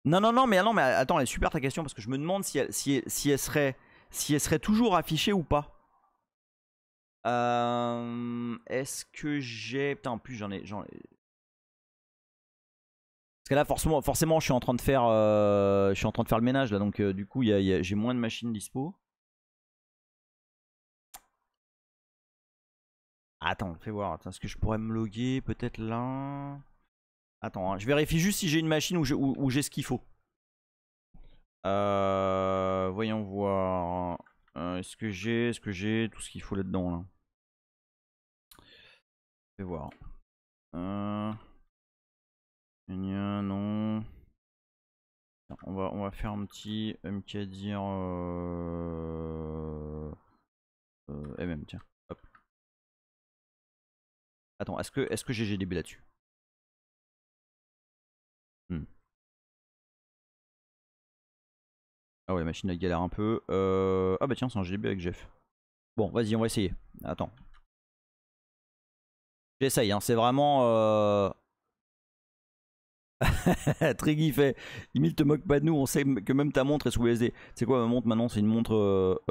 Speaker 1: Non, mais attends, elle est super ta question parce que je me demande si elle serait toujours affichée ou pas. Est-ce que j'ai... Putain, en plus j'en ai... Parce que là forcément je suis en train de faire le ménage là, donc du coup j'ai moins de machines dispo. Attends, fais voir. Attends, est-ce que je pourrais me loguer peut-être là? Attends, hein, je vérifie juste si j'ai une machine où j'ai ce qu'il faut. Voyons voir. Est-ce que j'ai tout ce qu'il faut là-dedans là? Fais voir. Non. On va faire un petit MKDir MM, tiens. Hop. Attends, est-ce que j'ai GDB là-dessus? Ah ouais, la machine elle galère un peu. Ah bah tiens, c'est un GDB avec Jeff. Bon, vas-y, on va essayer. Attends. J'essaye, hein, c'est vraiment... Triggy fait, Emile te moque pas de nous, on sait que même ta montre est sous USD. C'est quoi ma montre maintenant? C'est une montre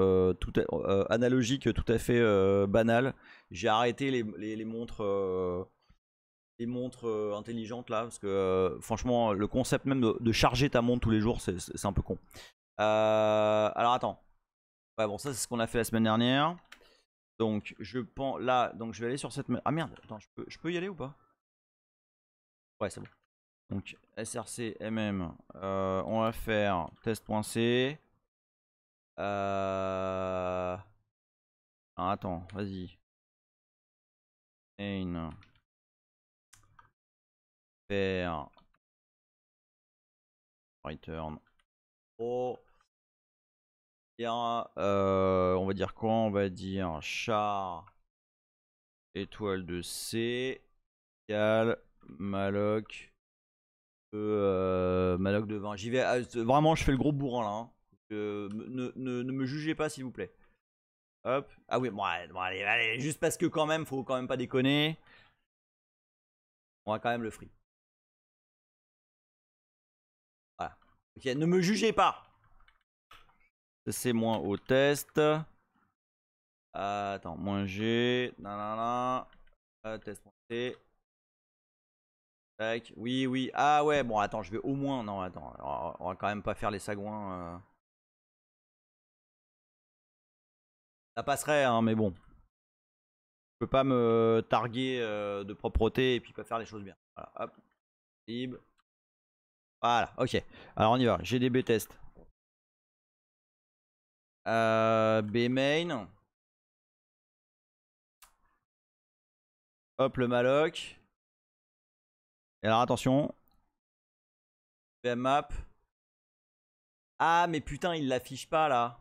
Speaker 1: analogique tout à fait banale. J'ai arrêté les montres, intelligentes là, parce que franchement, le concept même de charger ta montre tous les jours, c'est un peu con. Alors attends. Ouais, bon, ça c'est ce qu'on a fait la semaine dernière. Donc je pense là, donc je vais aller sur cette. Ah merde, attends, je peux y aller ou pas? Ouais, c'est bon. Donc src mm, on va faire test.c. Attends, vas-y. Main. Faire return. Oh. Bien, on va dire quoi? On va dire char étoile de C égale malloc malloc de 20. J'y vais, vraiment je fais le gros bourrin là, hein. Ne me jugez pas s'il vous plaît. Hop. Ah oui, bon, allez, juste parce que quand même, faut quand même pas déconner. On va quand même le free. Voilà. Ok, ne me jugez pas. C'est moins au test. Attends, moins G. Nanana. Test.c. Tac. Oui, oui. Ah ouais, bon, attends, je vais au moins. Non, attends. On va quand même pas faire les sagouins. Ça passerait, hein, mais bon. Je peux pas me targuer de propreté et puis pas faire les choses bien. Voilà, hop. Lib. Voilà, ok. Alors on y va. GDB test. Bmain. Hop, le malloc. Et alors attention. Bmap. Ah, mais putain, il l'affiche pas là.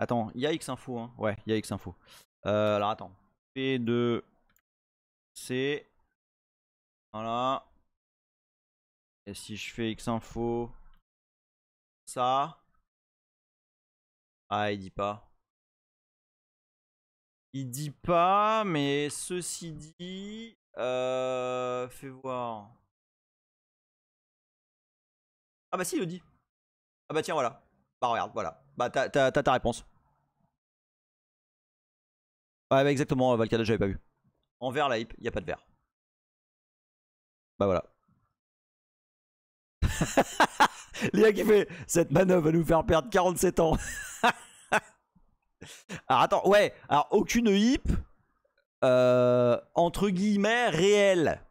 Speaker 1: Attends, il y a Xinfo, hein. Ouais, il y a Xinfo. Alors attends. P2C. Voilà. Et si je fais Xinfo. Ça. Ah, il dit pas. Il dit pas, mais ceci dit. Fais voir. Ah bah si, il le dit. Ah bah tiens, voilà. Bah regarde, voilà. Bah t'as ta réponse. Ouais, bah exactement, Valkada, j'avais pas vu. En vert, la hype, y a pas de vert. Bah voilà. Léa qui fait cette manœuvre va nous faire perdre 47 ans. Alors attends, ouais, alors aucune hype entre guillemets réelle.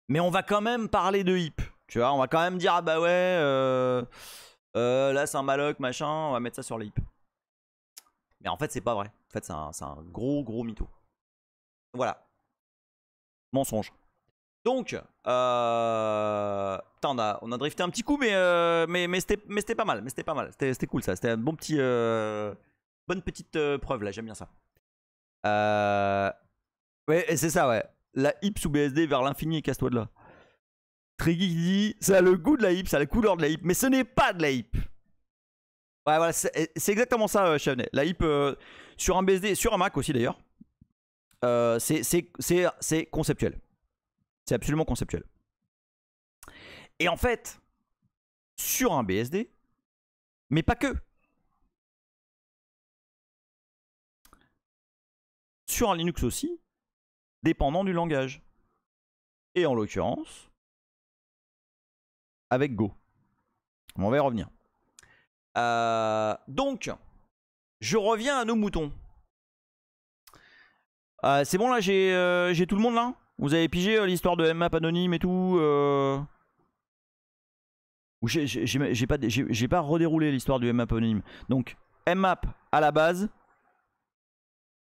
Speaker 1: Mais on va quand même parler de hype. Tu vois, on va quand même dire ah bah ouais, là c'est un malloc machin, on va mettre ça sur la hype. Mais en fait c'est pas vrai. En fait c'est un gros mytho. Voilà. Mensonge. Donc, putain, on a drifté un petit coup, mais c'était pas mal. Mais c'était pas mal. C'était cool ça. C'était un bon petit, bonne petite preuve là. J'aime bien ça. Ouais, c'est ça, ouais. La hip sous BSD vers l'infini et casse-toi de là. Triggy dit ça a le goût de la hip, ça a la couleur de la hip, mais ce n'est pas de la hip. Ouais, voilà, c'est exactement ça, Chevenet. La hip sur un BSD, sur un Mac aussi d'ailleurs, c'est conceptuel. C'est absolument conceptuel. Et en fait, sur un BSD, mais pas que. sur un Linux aussi, dépendant du langage. Et en l'occurrence, avec Go. On va y revenir. Donc, je reviens à nos moutons. C'est bon là, j'ai tout le monde là. Vous avez pigé l'histoire de mmap anonyme et tout J'ai pas redéroulé l'histoire du mmap anonyme. Donc, mmap à la base,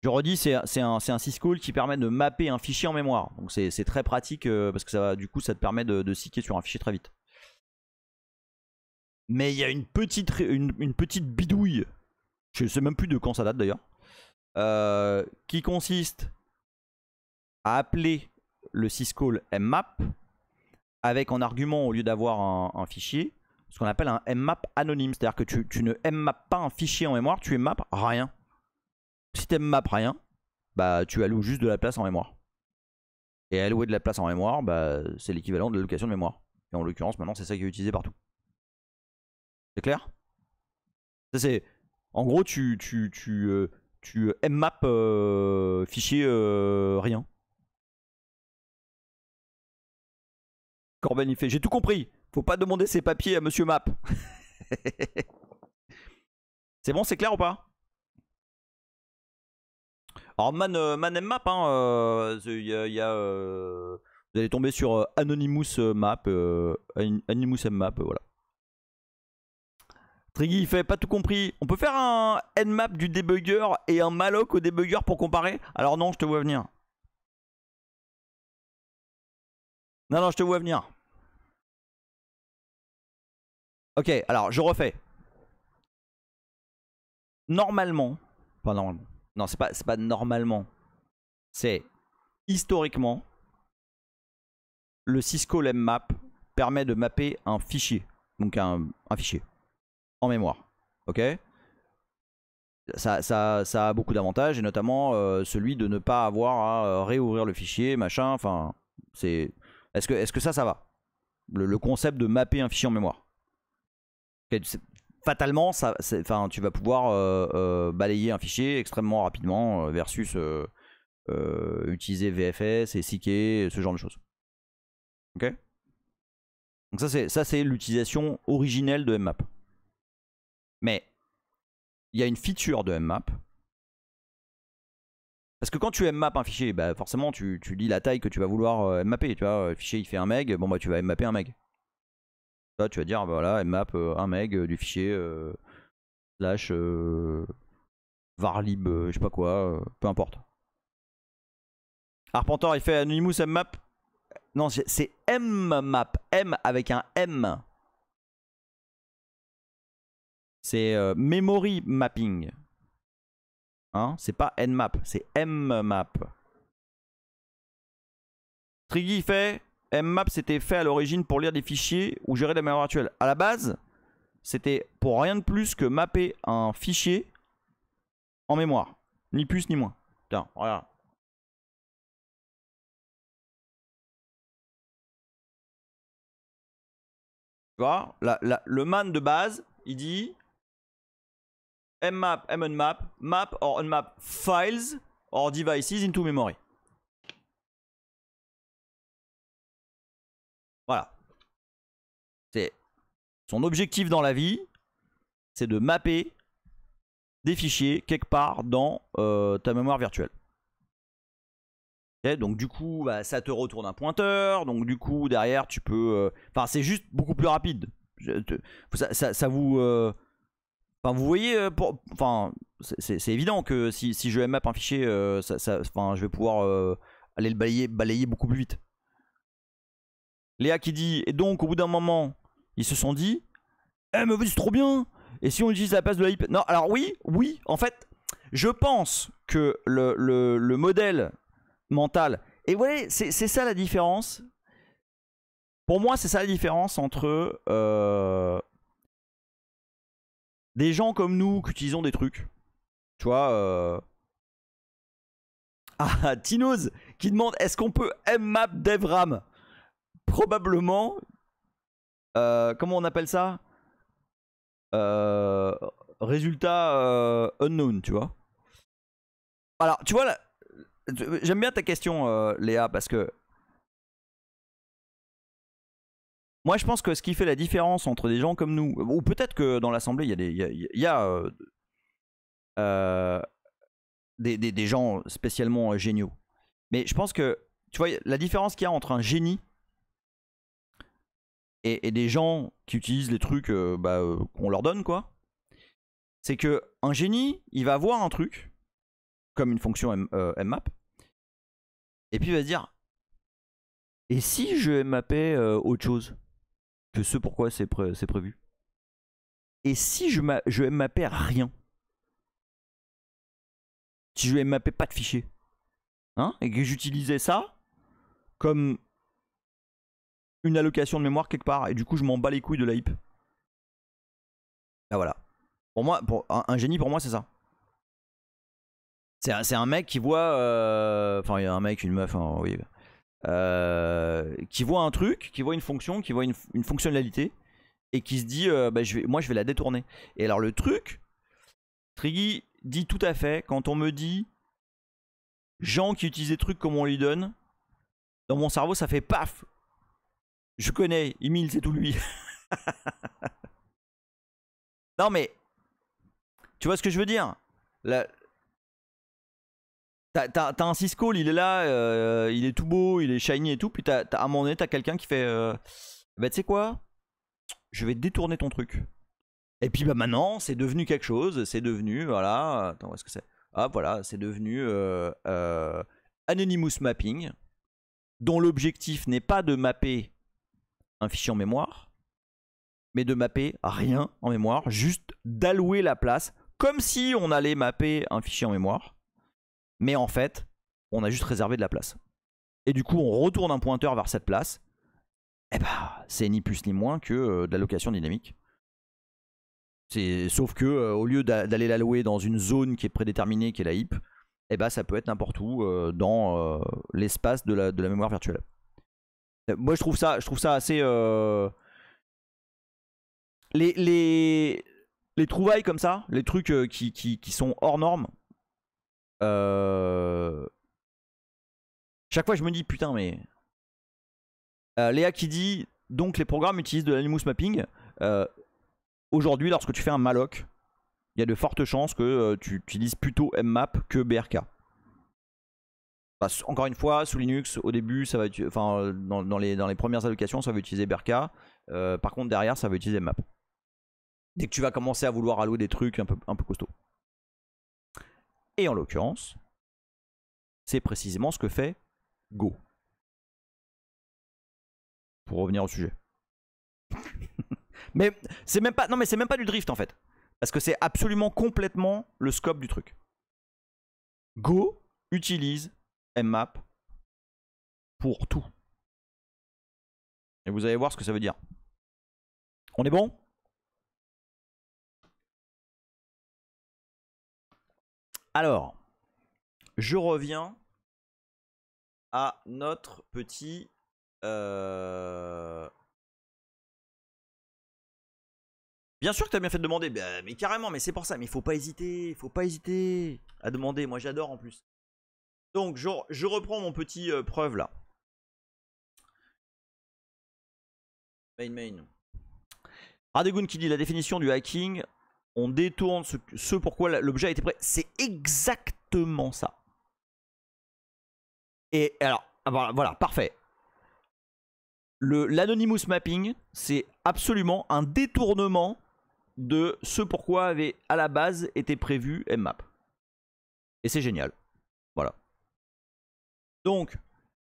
Speaker 1: je redis, c'est un syscall qui permet de mapper un fichier en mémoire. Donc c'est très pratique parce que du coup ça te permet de seeker sur un fichier très vite. Mais il y a une petite bidouille, je sais même plus de quand ça date d'ailleurs, qui consiste à appeler le syscall mmap avec en argument, au lieu d'avoir un fichier, ce qu'on appelle un mmap anonyme. C'est-à-dire que tu ne mmap pas un fichier en mémoire, tu mmap rien. Si tu mmap rien, bah tu alloues juste de la place en mémoire. Et allouer de la place en mémoire, bah, c'est l'équivalent de l'allocation de mémoire. Et en l'occurrence, maintenant, c'est ça qui est utilisé partout. C'est clair? Ça, c'est... En gros, tu mmap fichier rien. Corben, il fait, j'ai tout compris. Faut pas demander ses papiers à Monsieur Map. C'est bon, c'est clair ou pas? Alors man mmap, hein, vous allez tomber sur Anonymous Map, Anonymous Mmap, voilà. Triggy il fait pas tout compris. On peut faire un nmap du debugger et un malloc au debugger pour comparer? Alors non, je te vois venir. Non, je te vois venir. Ok, alors je refais. Normalement, enfin normalement, non c'est pas normalement, c'est historiquement, le syscall mmap permet de mapper un fichier, donc un fichier en mémoire, ok. Ça a beaucoup d'avantages et notamment celui de ne pas avoir à réouvrir le fichier, machin, enfin, c'est... Est-ce que ça va? Le concept de mapper un fichier en mémoire. Fatalement, tu vas pouvoir balayer un fichier extrêmement rapidement versus utiliser VFS et seeker, ce genre de choses. Ok. Donc ça c'est l'utilisation originelle de mmap. Mais il y a une feature de mmap. Parce que quand tu mmap un fichier, bah forcément tu dis la taille que tu vas vouloir mmapper. Tu vois, le fichier il fait 1 meg, bon bah tu vas mmapper 1 meg. Là, tu vas dire bah voilà, mmap 1 meg du fichier slash varlib, je sais pas quoi, peu importe. Arpentor il fait Anonymous mmap. Non, c'est mmap, M avec un M. C'est memory mapping. Hein, c'est pas nmap, c'est mmap. Triggy fait mmap, c'était fait à l'origine pour lire des fichiers ou gérer la mémoire virtuelle. À la base, c'était pour rien de plus que mapper un fichier en mémoire. Ni plus ni moins. Tiens, regarde. Tu vois, le man de base, il dit mmap, munmap, map or unmap files or devices into memory. Voilà. C'est son objectif dans la vie, c'est de mapper des fichiers quelque part dans ta mémoire virtuelle. Okay, donc du coup, bah, ça te retourne un pointeur. Donc du coup, derrière, tu peux... Enfin, c'est juste beaucoup plus rapide. Ça vous... Enfin, vous voyez, enfin, c'est évident que si je mmap un fichier, je vais pouvoir aller le balayer beaucoup plus vite. Léa qui dit, et donc au bout d'un moment, ils se sont dit, eh mais c'est trop bien. Et si on utilise la place de la IP? Non, alors oui, en fait, je pense que le modèle mental, et vous voyez, c'est ça la différence. Pour moi, c'est ça la différence entre des gens comme nous qui utilisons des trucs. Tu vois, Ah, Tinoz qui demande est-ce qu'on peut mmap devram? Probablement. Comment on appelle ça? Résultat unknown, tu vois. Alors, tu vois, J'aime bien ta question, Léa, parce que moi, je pense que ce qui fait la différence entre des gens comme nous, ou peut-être que dans l'assemblée, il y a des gens spécialement géniaux. Mais je pense que, tu vois, la différence qu'il y a entre un génie et des gens qui utilisent les trucs qu'on leur donne, quoi, c'est que un génie, il va voir un truc, comme une fonction mmap, et puis il va se dire, et si je mmappais autre chose que ce pourquoi c'est prévu? Et si je mmappais rien? Si je mmappais pas de fichier, hein, et que j'utilisais ça comme une allocation de mémoire quelque part, et du coup je m'en bats les couilles de la heap. Ah voilà. Pour moi, un génie pour moi c'est ça. C'est un mec qui voit, enfin il y a un mec, une meuf, hein, oui, qui voit un truc, qui voit une fonction, qui voit une fonctionnalité, et qui se dit, moi je vais la détourner. Et alors le truc, Triggy dit tout à fait, quand on me dit gens qui utilisent des trucs comme on lui donne, dans mon cerveau ça fait paf. Je connais, Emile c'est tout lui. Non mais, tu vois ce que je veux dire? T'as un Cisco, il est là, il est tout beau, il est shiny et tout, puis à un moment donné t'as quelqu'un qui fait bah tu sais quoi, je vais détourner ton truc. Et puis bah maintenant c'est devenu quelque chose, c'est devenu, voilà, attends où est-ce que c'est? Ah voilà, c'est devenu Anonymous Mapping, dont l'objectif n'est pas de mapper un fichier en mémoire, mais de mapper rien en mémoire, juste d'allouer la place, comme si on allait mapper un fichier en mémoire, mais en fait, on a juste réservé de la place. Et du coup, on retourne un pointeur vers cette place, et bah, c'est ni plus ni moins que de l'allocation dynamique. Sauf que au lieu d'aller l'allouer dans une zone qui est prédéterminée, qui est la heap, et bah, ça peut être n'importe où dans l'espace de la mémoire virtuelle. Moi, je trouve ça assez... Les trouvailles comme ça, les trucs qui sont hors normes, chaque fois je me dis putain mais... Léa qui dit, donc les programmes utilisent de l'anonymous mapping. Aujourd'hui, lorsque tu fais un malloc, il y a de fortes chances que tu utilises plutôt mmap que brk. Bah, encore une fois, sous Linux, au début, ça va enfin, dans les premières allocations, ça va utiliser brk. Par contre, derrière, ça va utiliser mmap. Dès que tu vas commencer à vouloir allouer des trucs un peu costauds. Et en l'occurrence, c'est précisément ce que fait Go. Pour revenir au sujet. Mais c'est même pas, non mais c'est même pas du drift en fait, parce que c'est absolument complètement le scope du truc. Go utilise mmap pour tout. Et vous allez voir ce que ça veut dire. On est bon? Alors, je reviens à notre petit... Bien sûr que t'as bien fait de demander, mais carrément, mais c'est pour ça, mais il faut pas hésiter à demander, moi j'adore en plus. Donc je reprends mon petit preuve là. Main. Radegun qui dit la définition du hacking, on détourne ce pourquoi l'objet a été prêt. C'est exactement ça. Et alors, voilà, parfait. L'anonymous mapping, c'est absolument un détournement de ce pourquoi avait à la base été prévu mmap. Et c'est génial. Voilà. Donc,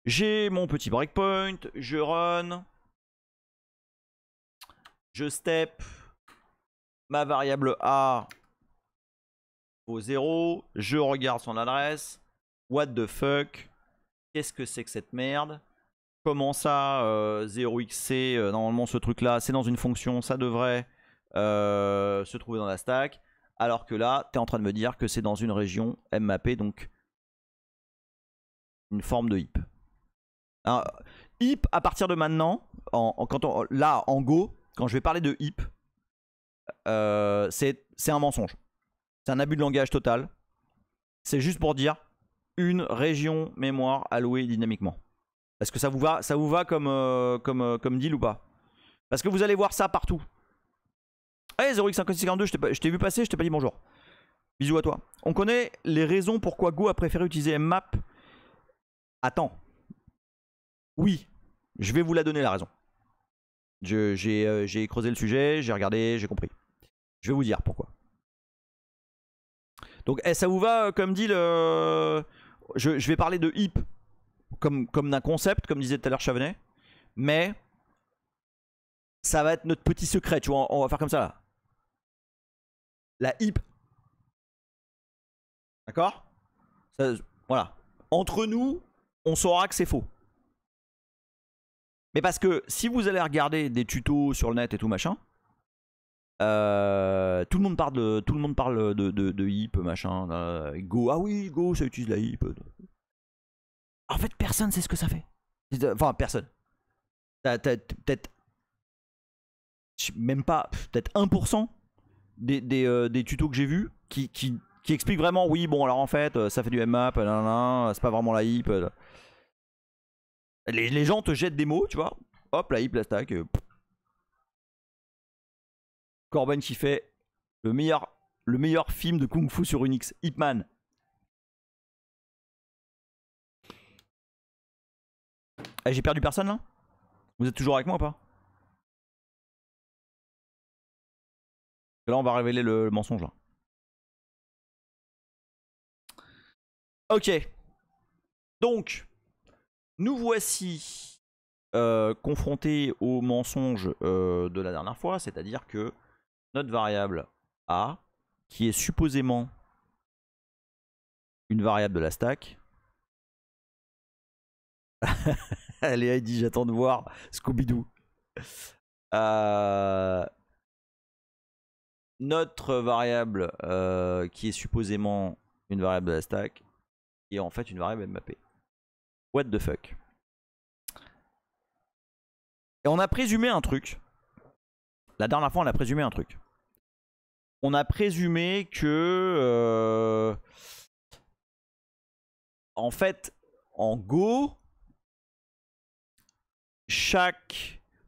Speaker 1: j'ai mon petit breakpoint, je run, je step, ma variable A au 0, je regarde son adresse, what the fuck, qu'est-ce que c'est que cette merde? Comment ça, 0xc, normalement ce truc là, c'est dans une fonction, ça devrait se trouver dans la stack, alors que là, tu es en train de me dire que c'est dans une région mmappée, donc une forme de heap. Alors, heap, à partir de maintenant, là, en Go, quand je vais parler de heap, c'est un mensonge. C'est un abus de langage total. C'est juste pour dire, une région mémoire allouée dynamiquement. Est-ce que ça vous va comme deal ou pas? Parce que vous allez voir ça partout. Allez 0x5642, je t'ai vu passer, je t'ai pas dit bonjour. Bisous à toi. On connaît les raisons pourquoi Go a préféré utiliser mmap. Attends. Oui, je vais vous la donner la raison. J'ai creusé le sujet, j'ai regardé, j'ai compris. Je vais vous dire pourquoi. Donc ça vous va comme deal je vais parler de HIP comme d'un concept, comme disait tout à l'heure Chavenet. Mais ça va être notre petit secret, tu vois, on va faire comme ça là. La HIP. D'accord? Voilà. Entre nous, on saura que c'est faux. Mais parce que si vous allez regarder des tutos sur le net et tout machin, tout le monde parle de HIP machin. Go, ah oui, Go, ça utilise la HIP. En fait, personne sait ce que ça fait. Enfin, personne. Peut-être même pas, peut-être 1% des tutos que j'ai vus qui expliquent vraiment, oui, bon, alors en fait, ça fait du mmap, c'est pas vraiment la HIP. Les gens te jettent des mots, tu vois. Hop, la HIP, la stack. Corben qui fait le meilleur film de Kung Fu sur Unix, Ip Man. J'ai perdu personne là? Vous êtes toujours avec moi ou pas? Là on va révéler le mensonge là. Ok. Donc, nous voici confrontés au mensonge de la dernière fois, c'est-à-dire que notre variable A, qui est supposément une variable de la stack. Léa dit j'attends de voir Scooby-Doo. Notre variable qui est supposément une variable de la stack est en fait une variable mappée. What the fuck? Et on a présumé un truc. La dernière fois on a présumé un truc. On a présumé que en fait en Go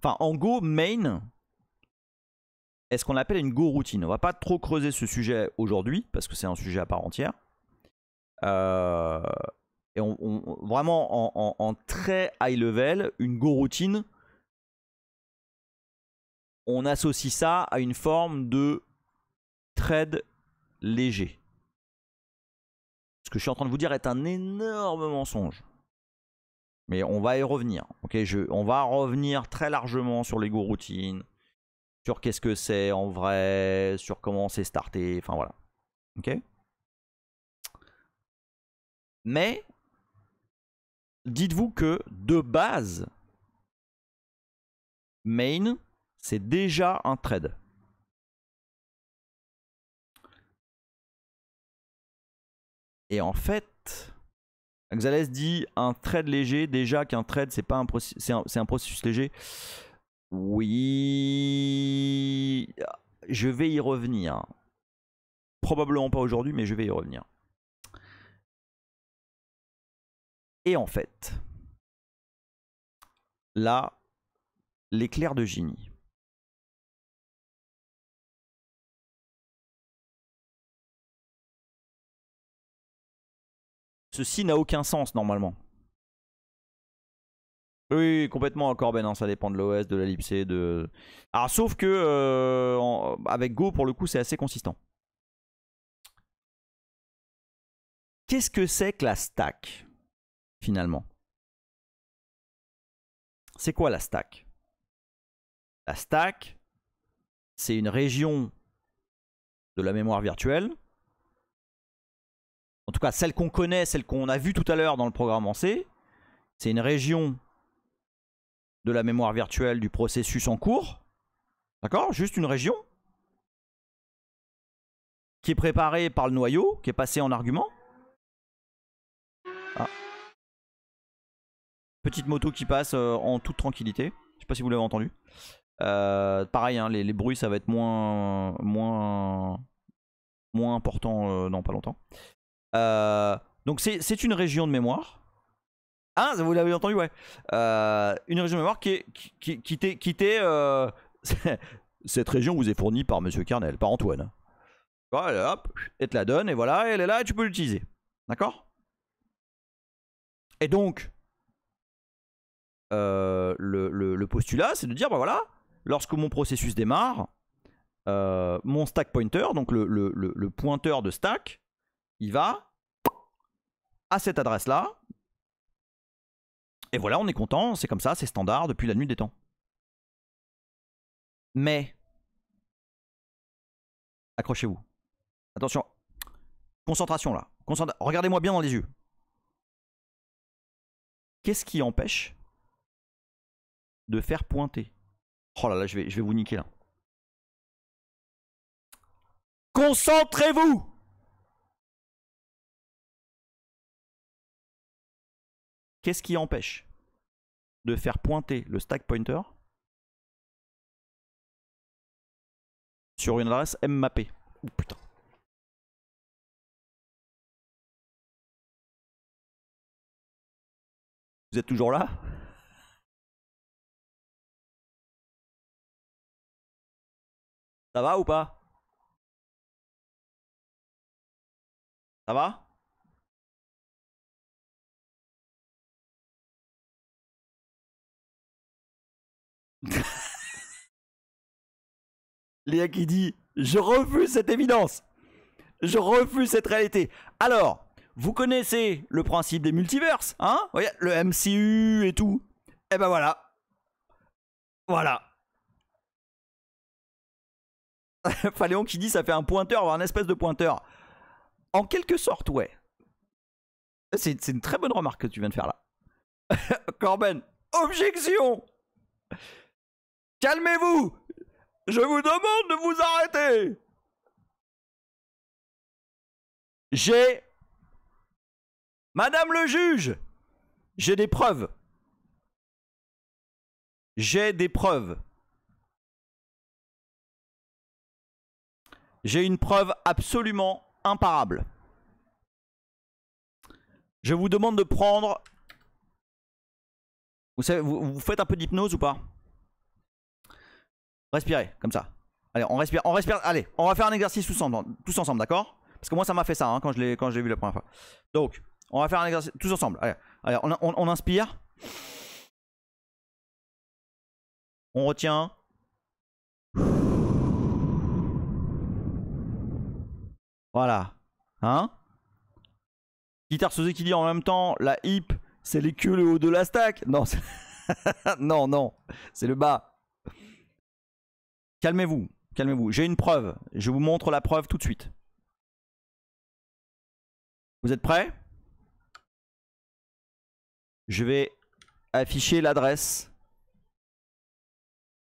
Speaker 1: en Go main est ce qu'on appelle une Go routine. On va pas trop creuser ce sujet aujourd'hui parce que c'est un sujet à part entière. Et vraiment en très high level, une Go routine, on associe ça à une forme de thread léger. Ce que je suis en train de vous dire est un énorme mensonge. Mais on va y revenir. Okay, on va revenir très largement sur les Go routines, sur qu'est-ce que c'est en vrai, sur comment c'est starté, enfin voilà. Ok. Mais dites-vous que de base, main, c'est déjà un thread. Et en fait, Xales dit un thread léger, déjà qu'un thread c'est pas un processus léger. Oui, je vais y revenir. Probablement pas aujourd'hui, mais je vais y revenir. Et en fait, là, l'éclair de génie. Ceci n'a aucun sens normalement. Oui, complètement Corben, hein, ça dépend de l'OS, de la libc, de... Alors sauf que avec Go pour le coup c'est assez consistant. Qu'est-ce que c'est que la stack finalement? C'est quoi la stack? La stack, c'est une région de la mémoire virtuelle. En tout cas celle qu'on connaît, celle qu'on a vue tout à l'heure dans le programme en C. C'est une région de la mémoire virtuelle du processus en cours. D'accord? Juste une région qui est préparée par le noyau, qui est passée en argument. Ah. Petite moto qui passe en toute tranquillité. Je sais pas si vous l'avez entendu. Pareil, hein, les bruits ça va être moins important dans pas longtemps. Donc c'est une région de mémoire. Ah, vous l'avez entendu, ouais. Une région de mémoire qui t'est cette région vous est fournie par Monsieur Kernel, par Antoine. Voilà, hop, elle te la donne et voilà, elle est là et tu peux l'utiliser. D'accord? Et donc, le postulat, c'est de dire, bah voilà, lorsque mon processus démarre, mon stack pointer, donc le pointeur de stack, il va à cette adresse-là. Et voilà, on est content, c'est comme ça, c'est standard depuis la nuit des temps. Mais, accrochez-vous. Attention, concentration là. Regardez-moi bien dans les yeux. Qu'est-ce qui empêche de faire pointer? Oh là là, je vais vous niquer là. Concentrez-vous! Qu'est-ce qui empêche de faire pointer le stack pointer sur une adresse mmappée? Oh putain. Vous êtes toujours là? Ça va ou pas? Ça va? Léa qui dit « Je refuse cette évidence. Je refuse cette réalité. » Alors, vous connaissez le principe des multiverses, hein? Vous voyez, le MCU et tout. Et ben voilà. Voilà. Phaléon qui dit ça fait un pointeur, un espèce de pointeur. En quelque sorte, ouais. C'est une très bonne remarque que tu viens de faire là. Corben, objection! Calmez-vous! Je vous demande de vous arrêter! J'ai... Madame le juge! J'ai des preuves. J'ai des preuves. J'ai une preuve absolument imparable. Je vous demande de prendre... Vous savez, vous faites un peu d'hypnose ou pas? Respirez, comme ça. Allez, on respire, allez, on va faire un exercice tous ensemble, d'accord? Parce que moi ça m'a fait ça hein, quand je l'ai vu la première fois. Donc, on va faire un exercice tous ensemble. Allez, on inspire. On retient. Voilà. Hein? Guitare Sosé qui dit en même temps, la hip, c'est les queues le haut de la stack. Non, non, non, c'est le bas. Calmez-vous, calmez-vous. J'ai une preuve. Je vous montre la preuve tout de suite. Vous êtes prêts? Je vais afficher l'adresse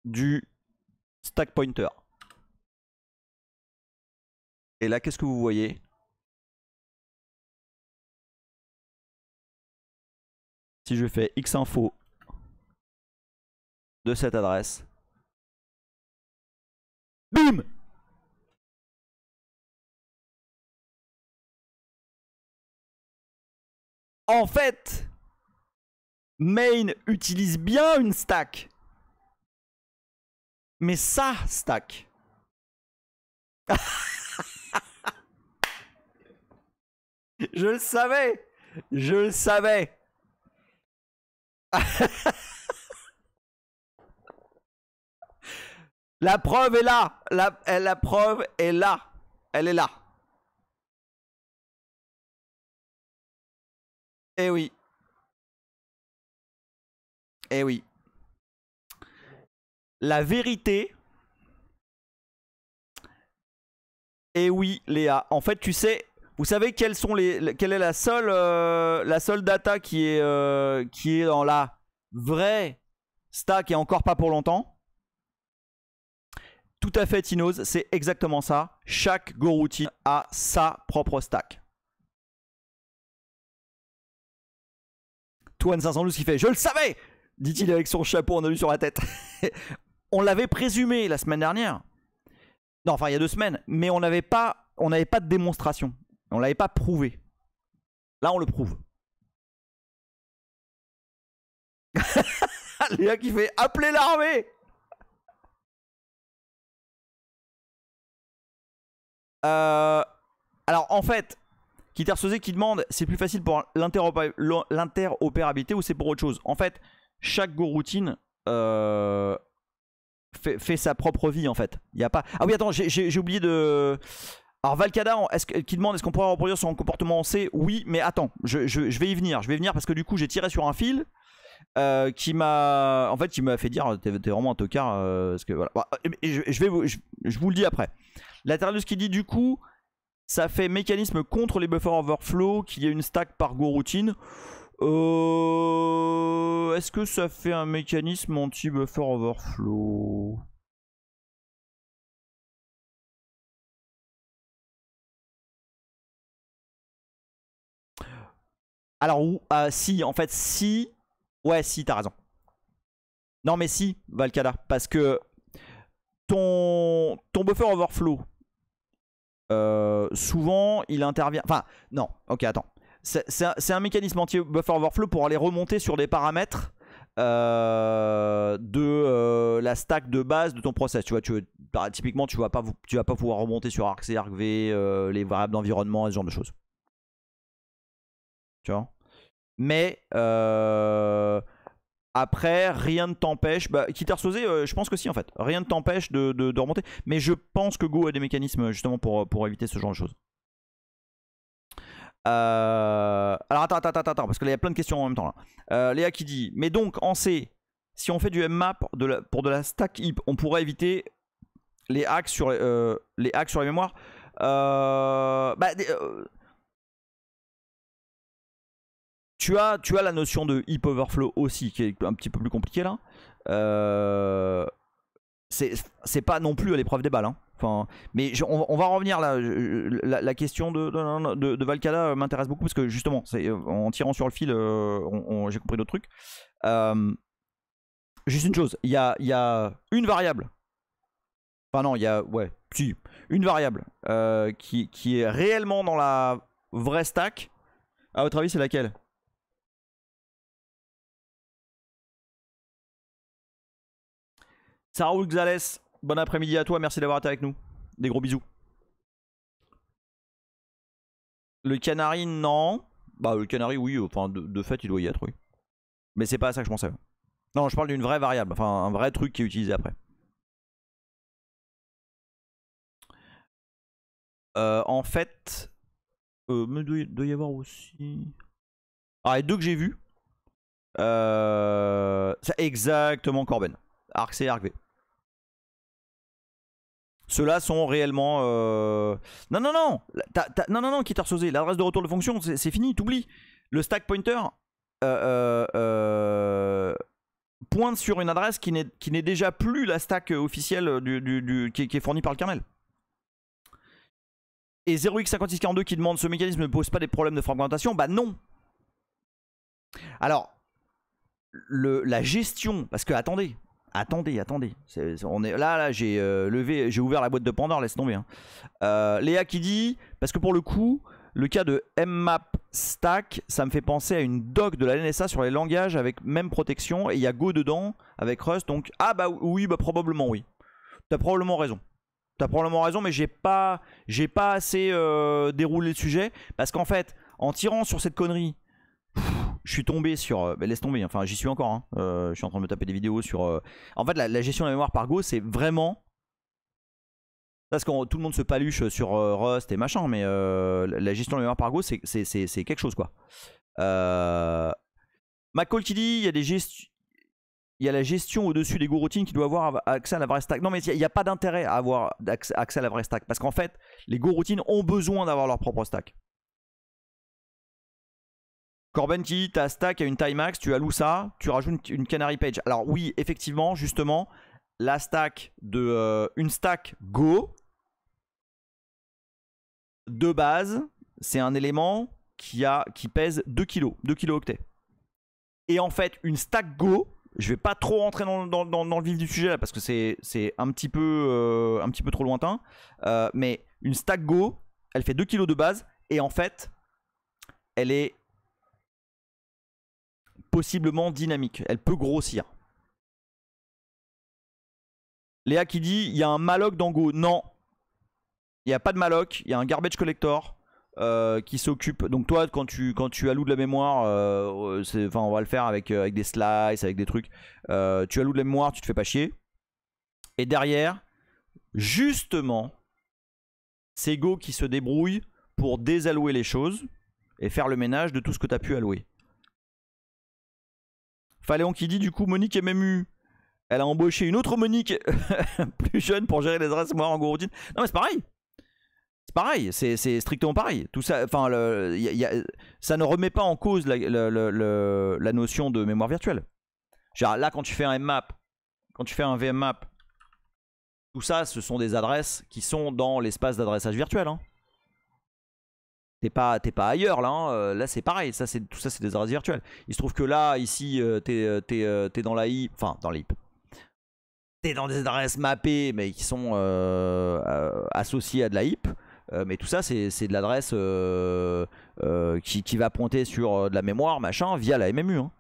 Speaker 1: du stack pointer. Et là, qu'est-ce que vous voyez? Si je fais xinfo de cette adresse, boum! En fait, main utilise bien une stack. Mais ça, stack. Je le savais. Je le savais. La preuve est là. La preuve est là. Elle est là. Eh oui. Eh oui. La vérité. Eh oui, Léa. En fait, tu sais, vous savez quelle est la seule data qui est dans la vraie stack et encore pas pour longtemps? Tout à fait, Tinoz, c'est exactement ça. Chaque GoRoutine a sa propre stack. Toine 512 qui fait « Je le savais !» dit-il avec son chapeau en alu sur la tête. On l'avait présumé la semaine dernière. Non, enfin il y a 2 semaines. Mais on n'avait pas de démonstration. On ne l'avait pas prouvé. Là, on le prouve. Léa qui fait appeler l'armée. Alors en fait, Kitersosé qui demande c'est plus facile pour l'interopérabilité ou c'est pour autre chose. En fait, chaque go routine fait sa propre vie en fait. Il y a pas. Ah oui, attends, j'ai oublié de. Alors Valkada qui demande est-ce qu'on pourrait reproduire son comportement en C. Oui, mais attends, je vais y venir. Je vais y venir parce que du coup j'ai tiré sur un fil qui m'a fait dire t'es vraiment un tocard parce que voilà. Je vous le dis après. Lateralus qui dit du coup ça fait mécanisme contre les buffer overflow qu'il y ait une stack par go routine. Est-ce que ça fait un mécanisme anti-buffer overflow? Alors, si, en fait, si. Ouais, si, t'as raison. Non, mais si, Valkada. Parce que ton buffer overflow, souvent, il intervient. Enfin, non, ok, attends. C'est un mécanisme anti-buffer overflow pour aller remonter sur des paramètres de la stack de base de ton process. Tu vois, typiquement, tu vas pas pouvoir remonter sur argc, argv, les variables d'environnement, ce genre de choses. Tu vois. Mais après, rien ne t'empêche. Bah, Kitersosé, je pense que si en fait. Rien ne t'empêche de remonter. Mais je pense que Go a des mécanismes justement pour éviter ce genre de choses. Alors attends, parce qu'il y a plein de questions en même temps là. Léa qui dit mais donc en C, si on fait du mmap pour de la stack heap, on pourrait éviter les hacks sur les mémoires. Tu as la notion de heap overflow aussi qui est un petit peu plus compliquée là. C'est pas non plus à l'épreuve des balles. Hein. Enfin, mais on va revenir là. La question de Valkada m'intéresse beaucoup parce que justement, en tirant sur le fil, j'ai compris d'autres trucs. Juste une chose, il y a une variable. Enfin non, il y a une variable qui est réellement dans la vraie stack. À votre avis, c'est laquelle? Sarah Gonzalez, bon après-midi à toi, merci d'avoir été avec nous. Des gros bisous. Le canari, non. Bah, le canari, oui, enfin, de fait, il doit y être, oui. Mais c'est pas à ça que je pensais. Non, je parle d'une vraie variable, enfin, un vrai truc qui est utilisé après. En fait, mais doit y avoir aussi. Ah, les deux que j'ai vus. C'est exactement Corben. Arc C et Arc V. Ceux-là sont réellement. Non, non, non, non, Kitersosé. L'adresse de retour de fonction, c'est fini, t'oublies. Le stack pointer pointe sur une adresse qui n'est déjà plus la stack officielle qui est fournie par le kernel. Et 0x5642 qui demande ce mécanisme ne pose pas des problèmes de fragmentation. Bah non. Alors, la gestion, parce que attendez. On est là j'ai ouvert la boîte de Pandore, laisse tomber. Hein. Léa qui dit parce que pour le coup, le cas de mmap stack, ça me fait penser à une doc de la NSA sur les langages avec même protection et il y a Go dedans avec Rust. Donc ah bah oui, bah probablement oui. T'as probablement raison. Mais j'ai pas assez déroulé le sujet parce qu'en fait, en tirant sur cette connerie. Je suis tombé sur. Laisse tomber, enfin j'y suis encore. Hein. Je suis en train de me taper des vidéos sur. En fait, la gestion de la mémoire par Go, c'est vraiment. Parce que tout le monde se paluche sur Rust et machin, mais la gestion de la mémoire par Go, c'est quelque chose quoi. McCall qui dit il y a la gestion au-dessus des Go routines qui doit avoir accès à la vraie stack. Non, mais il n'y a pas d'intérêt à avoir accès à la vraie stack. Parce qu'en fait, les Go routines ont besoin d'avoir leur propre stack. Corben qui dit ta stack a une taille max, tu alloues ça, tu rajoutes une canary page. Alors oui, effectivement, justement, la stack de une stack Go de base, c'est un élément qui pèse 2 kg, 2 kilo-octets. Et en fait, une stack Go, je vais pas trop rentrer dans le vif du sujet là parce que c'est un petit peu trop lointain, mais une stack Go, elle fait 2 kg de base et en fait elle est possiblement dynamique. Elle peut grossir. Léa qui dit, il y a un malloc dans Go. Non. Il n'y a pas de malloc. Il y a un garbage collector qui s'occupe. Donc toi, quand tu alloues de la mémoire, on va le faire avec des slices, avec des trucs. Tu alloues de la mémoire, tu te fais pas chier. Et derrière, justement, c'est Go qui se débrouille pour désallouer les choses et faire le ménage de tout ce que tu as pu allouer. Faléon qui dit, du coup, Monique MMU, elle a embauché une autre Monique plus jeune pour gérer les adresses mémoire en goroutine. Non mais c'est pareil. C'est pareil, c'est strictement pareil. Tout ça, enfin, ça ne remet pas en cause la notion de mémoire virtuelle. Genre, là, quand tu fais un mmap, quand tu fais un vmmap, tout ça, ce sont des adresses qui sont dans l'espace d'adressage virtuel. Hein. T'es pas ailleurs là. Hein. Là, c'est pareil. Tout ça, c'est des adresses virtuelles. Il se trouve que là, ici, t'es dans la heap, enfin, dans la heap. T'es dans des adresses mappées, mais qui sont associées à de la heap. Mais tout ça, c'est de l'adresse qui va pointer sur de la mémoire, machin, via la MMU. Hein.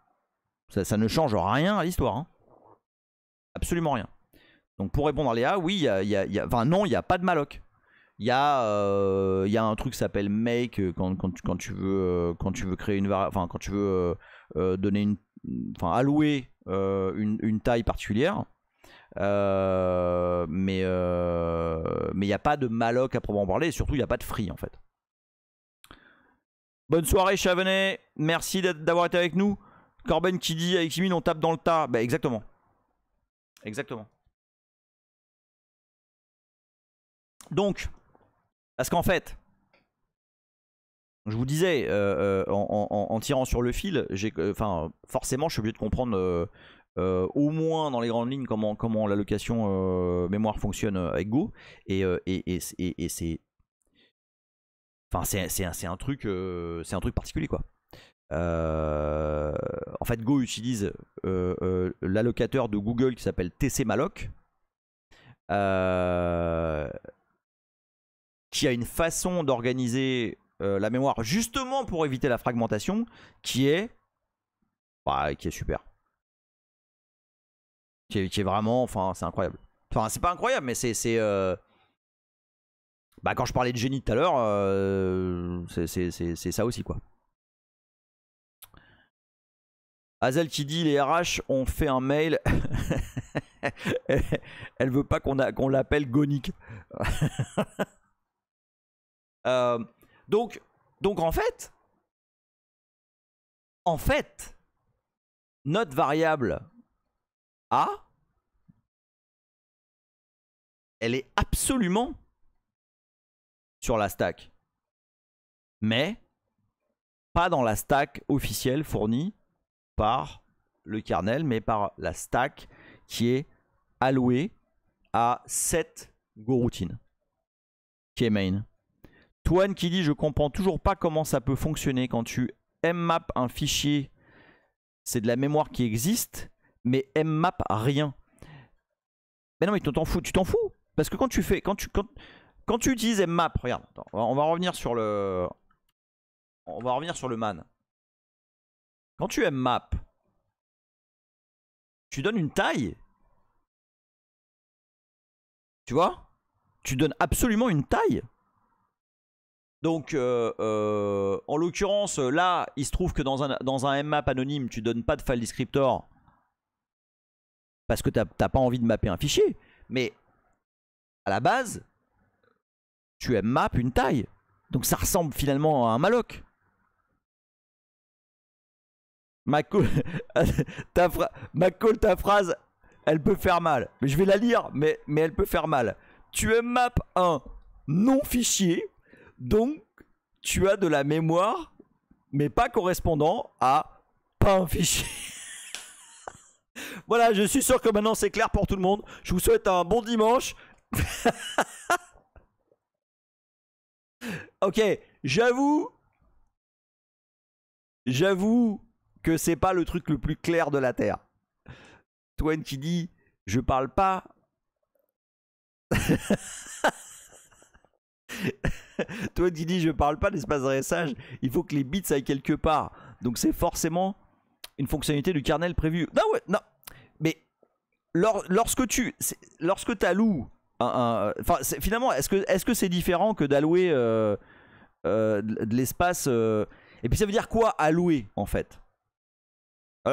Speaker 1: Ça ne change rien à l'histoire. Hein. Absolument rien. Donc pour répondre à Léa, oui, enfin non, il n'y a pas de malloc. Il y a un truc qui s'appelle make quand tu veux créer une variable, enfin quand tu veux donner allouer une taille particulière. Mais il n'y a pas de malloc à proprement parler et surtout il n'y a pas de free en fait. Bonne soirée Chavenet, merci d'avoir été avec nous. Corben qui dit avec Jimin on tape dans le tas. Bah exactement. Exactement. Donc, parce qu'en fait, je vous disais, en tirant sur le fil, forcément je suis obligé de comprendre au moins dans les grandes lignes comment l'allocation mémoire fonctionne avec Go. Et c'est un truc particulier quoi. En fait Go utilise l'allocateur de Google qui s'appelle tcmalloc, qui a une façon d'organiser la mémoire justement pour éviter la fragmentation qui est super, qui est vraiment, enfin c'est incroyable. Enfin c'est pas incroyable mais c'est quand je parlais de génie tout à l'heure, c'est ça aussi quoi. Hazel qui dit les RH ont fait un mail. Elle veut pas qu'on l'appelle Gonic. Donc en fait, notre variable A, elle est absolument sur la stack, mais pas dans la stack officielle fournie par le kernel, mais par la stack qui est allouée à cette goroutine qui est main. Toine qui dit je comprends toujours pas comment ça peut fonctionner quand tu mmap un fichier, c'est de la mémoire qui existe, mais mmap rien. Mais non mais tu t'en fous parce que quand tu utilises mmap, regarde, attends, on va revenir sur le man. Quand tu mmap, tu donnes une taille. Tu vois? Tu donnes absolument une taille. Donc, en l'occurrence, là, il se trouve que dans un mmap anonyme, tu donnes pas de file descriptor parce que t'as pas envie de mapper un fichier. Mais à la base, tu mmap une taille. Donc ça ressemble finalement à un malloc. McCall, ta phrase, elle peut faire mal. Mais je vais la lire, mais elle peut faire mal. Tu mmap un non-fichier, donc tu as de la mémoire, mais pas correspondant à pas un fichier. Voilà, je suis sûr que maintenant c'est clair pour tout le monde. Je vous souhaite un bon dimanche. Ok, j'avoue que c'est pas le truc le plus clair de la Terre. Twain qui dit je parle pas. Toi qui dis je parle pas d'espace d'adressage, il faut que les bits aillent quelque part. Donc c'est forcément une fonctionnalité du kernel prévue. Non, ouais, non. Mais lorsque tu alloues finalement, est-ce que c'est différent que d'allouer de l'espace et puis ça veut dire quoi allouer en fait?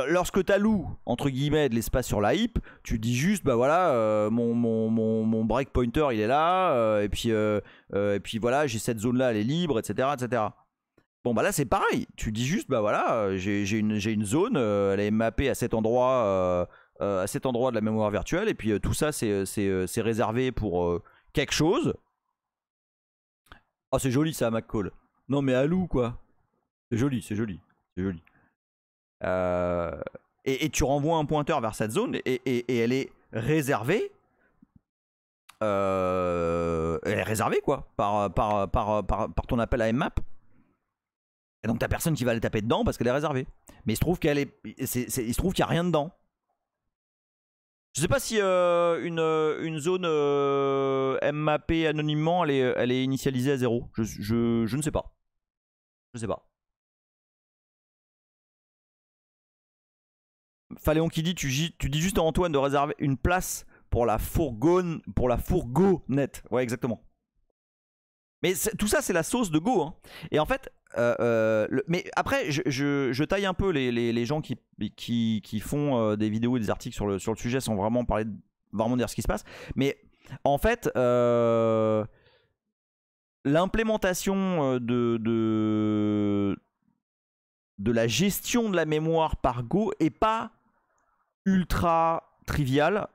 Speaker 1: Lorsque tu alloues entre guillemets de l'espace sur la heap, tu dis juste bah voilà mon break pointer il est là et puis voilà j'ai cette zone là elle est libre etc. Bon bah là c'est pareil, tu dis juste bah voilà j'ai une zone elle est mappée à cet endroit de la mémoire virtuelle et puis tout ça c'est réservé pour quelque chose. Oh c'est joli ça McCall. Non mais alloue quoi. C'est joli. Euh, et tu renvoies un pointeur vers cette zone et elle est réservée. Elle est réservée quoi par ton appel à mmap. Et donc t'as personne qui va aller taper dedans parce qu'elle est réservée. Mais il se trouve il se trouve qu'il n'y a rien dedans. Je sais pas si une zone mmappée anonymement elle est initialisée à 0. Je ne sais pas. Je sais pas. Faléon qui dit tu dis juste à Antoine de réserver une place pour la fourgonnette. Ouais exactement. Mais tout ça c'est la sauce de Go hein. Et en fait mais après je taille un peu les gens qui font des vidéos et des articles sur le sujet sans vraiment vraiment dire ce qui se passe. Mais en fait l'implémentation de la gestion de la mémoire par Go est pas ultra trivial.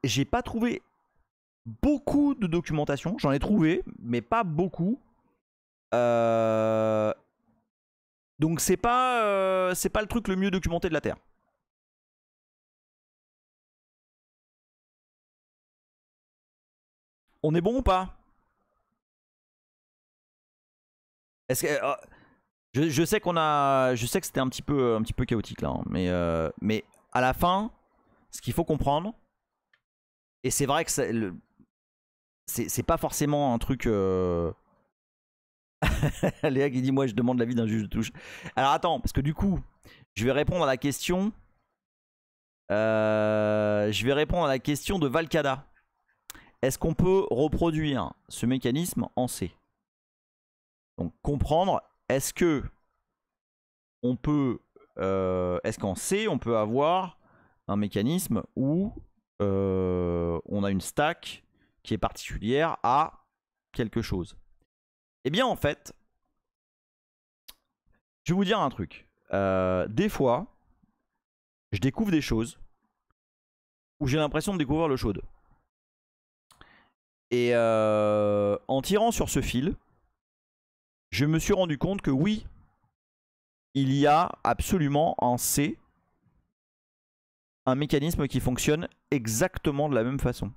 Speaker 1: J'ai pas trouvé beaucoup de documentation, j'en ai trouvé, mais pas beaucoup. Donc c'est pas le truc le mieux documenté de la Terre. On est bon ou pas? Est-ce que je sais que c'était un petit peu chaotique là, hein, mais à la fin, ce qu'il faut comprendre, et c'est vrai que c'est pas forcément un truc. Léa qui dit moi je demande l'avis d'un juge de touche. Alors attends, parce que du coup, je vais répondre à la question. De Valcada. Est-ce qu'on peut reproduire ce mécanisme en C? Donc comprendre, est-ce que on peut, est-ce qu'en C on peut avoir un mécanisme où on a une stack qui est particulière à quelque chose? Eh bien en fait, je vais vous dire un truc. Des fois, je découvre des choses où j'ai l'impression de découvrir l'eau chaude. Et en tirant sur ce fil, je me suis rendu compte que oui, il y a absolument en C un mécanisme qui fonctionne exactement de la même façon.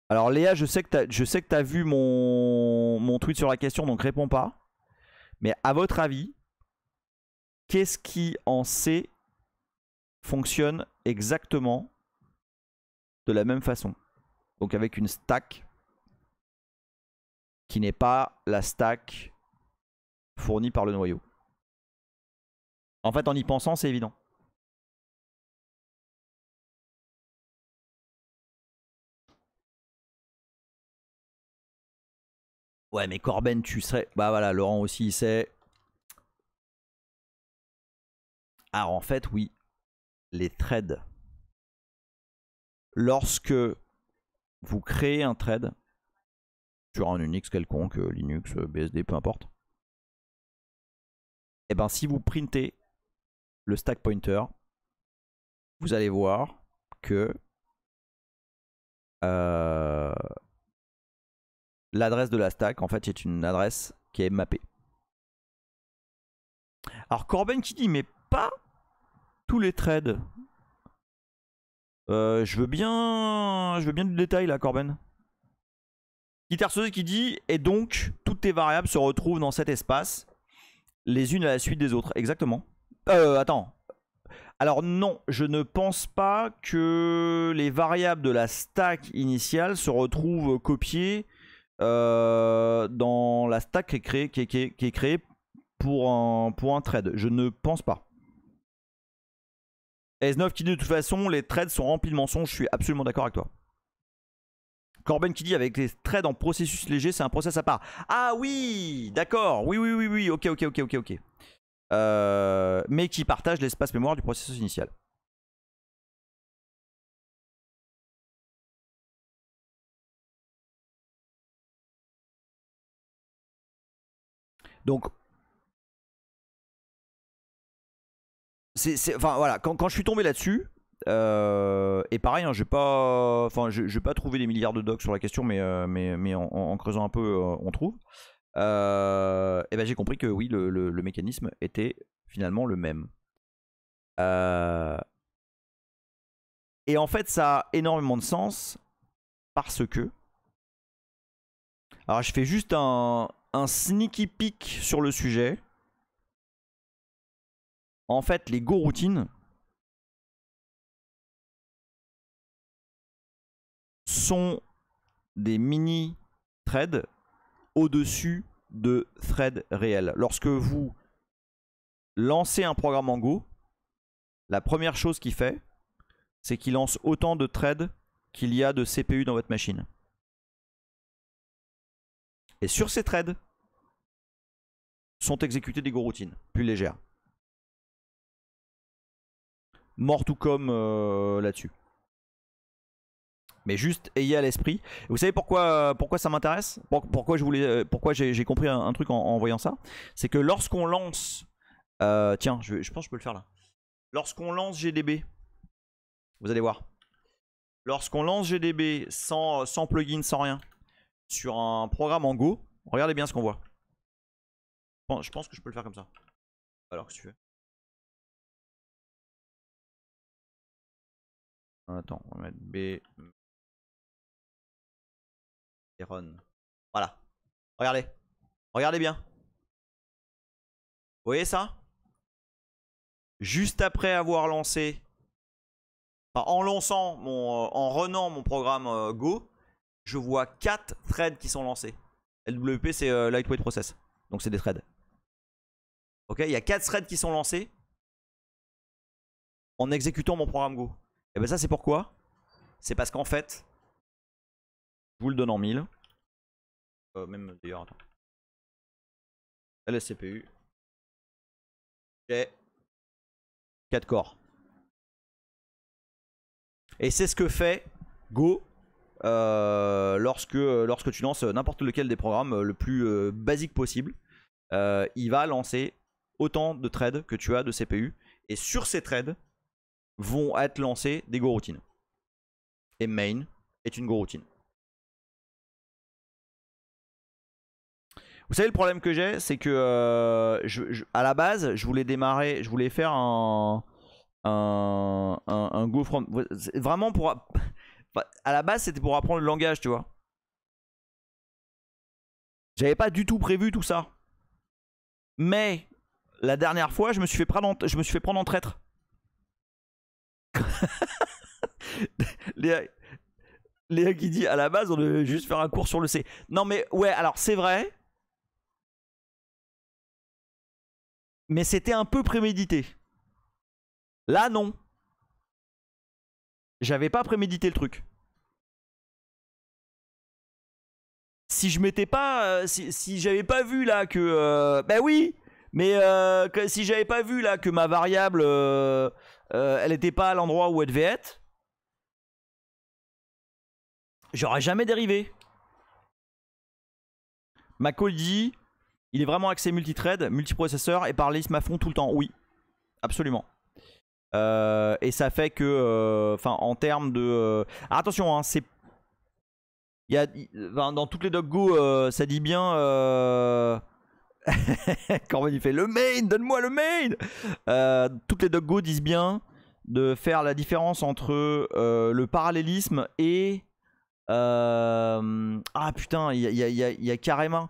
Speaker 1: Alors Léa, je sais que tu as vu mon tweet sur la question, donc réponds pas. Mais à votre avis, qu'est-ce qui en C fonctionne exactement de la même façon? Donc avec une stack qui n'est pas la stack fournie par le noyau. En fait, en y pensant, c'est évident. Ouais, mais Corben, tu serais... Bah voilà, Laurent aussi, il sait. Alors en fait, oui. Les threads. Lorsque vous créez un thread sur un Unix quelconque, Linux, BSD, peu importe. Et ben si vous printez le stack pointer, vous allez voir que l'adresse de la stack en fait est une adresse qui est mappée. Alors Corben qui dit mais pas tous les threads. Je veux bien du détail là Corben. Guitarceuse qui dit et donc toutes tes variables se retrouvent dans cet espace les unes à la suite des autres. Exactement. Attends. Alors non, je ne pense pas que les variables de la stack initiale se retrouvent copiées dans la stack qui est créée pour un trade. Je ne pense pas. S9 qui dit de toute façon les trades sont remplis de mensonges, je suis absolument d'accord avec toi. Corben qui dit avec les trades en processus léger, c'est un process à part. Ah oui, d'accord, oui, ok. Mais qui partage l'espace mémoire du processus initial. Donc, enfin voilà, quand je suis tombé là-dessus, et pareil, hein, j'ai pas trouvé des milliards de docs sur la question, mais en creusant un peu, on trouve. Et ben j'ai compris que oui, le mécanisme était finalement le même. Et en fait, ça a énormément de sens parce que. Alors, je fais juste un sneaky peek sur le sujet. En fait, les go routines sont des mini threads au-dessus de threads réels. Lorsque vous lancez un programme en Go, la première chose qu'il fait, c'est qu'il lance autant de threads qu'il y a de CPU dans votre machine. Et sur ces threads sont exécutées des go routines plus légères. More to come là-dessus. Mais juste ayez à l'esprit. Vous savez pourquoi ça m'intéresse, pourquoi j'ai compris un truc en voyant ça. C'est que lorsqu'on lance... tiens, je pense que je peux le faire là. Lorsqu'on lance GDB, vous allez voir. Lorsqu'on lance GDB sans plugin, sans rien, sur un programme en Go, regardez bien ce qu'on voit. Je pense que je peux le faire comme ça. Alors que tu fais. Attends, on va mettre B. Et run. Voilà. Regardez. Regardez bien. Vous voyez ça? Juste après avoir lancé, enfin, en lançant en runant mon programme Go, je vois 4 threads qui sont lancés. LWP c'est Lightweight Process. Donc c'est des threads. Ok, il y a 4 threads qui sont lancés en exécutant mon programme Go. Et bien ça c'est pourquoi? C'est parce qu'en fait, je vous le donne en 1000. Même d'ailleurs, attends. LSCPU. J'ai 4 corps. Et c'est ce que fait Go lorsque tu lances n'importe lequel des programmes le plus basique possible. Il va lancer autant de threads que tu as de CPU. Et sur ces threads vont être lancés des go routines. Et main est une go routine. Vous savez le problème que j'ai, c'est que à la base, je voulais faire un go from... Vraiment pour... À la base, c'était pour apprendre le langage, tu vois. J'avais pas du tout prévu tout ça. Mais la dernière fois, je me suis fait prendre en traître. Léa qui dit à la base, on devait juste faire un cours sur le C. Non mais ouais, alors c'est vrai. Mais c'était un peu prémédité. Là, non. J'avais pas prémédité le truc. Si je m'étais pas... si j'avais pas vu là que... bah oui. Mais si j'avais pas vu là que ma variable... elle était pas à l'endroit où elle devait être... J'aurais jamais dérivé. Mako dit... Il est vraiment axé multithread, multiprocesseur et par l'ISM à fond tout le temps. Oui, absolument. Et ça fait que, enfin, en termes de... Alors attention, hein, c'est... dans toutes les doc Go, ça dit bien... Quand il fait le main, donne-moi le main. Toutes les doc Go disent bien de faire la différence entre le parallélisme et... ah putain, il y a carrément...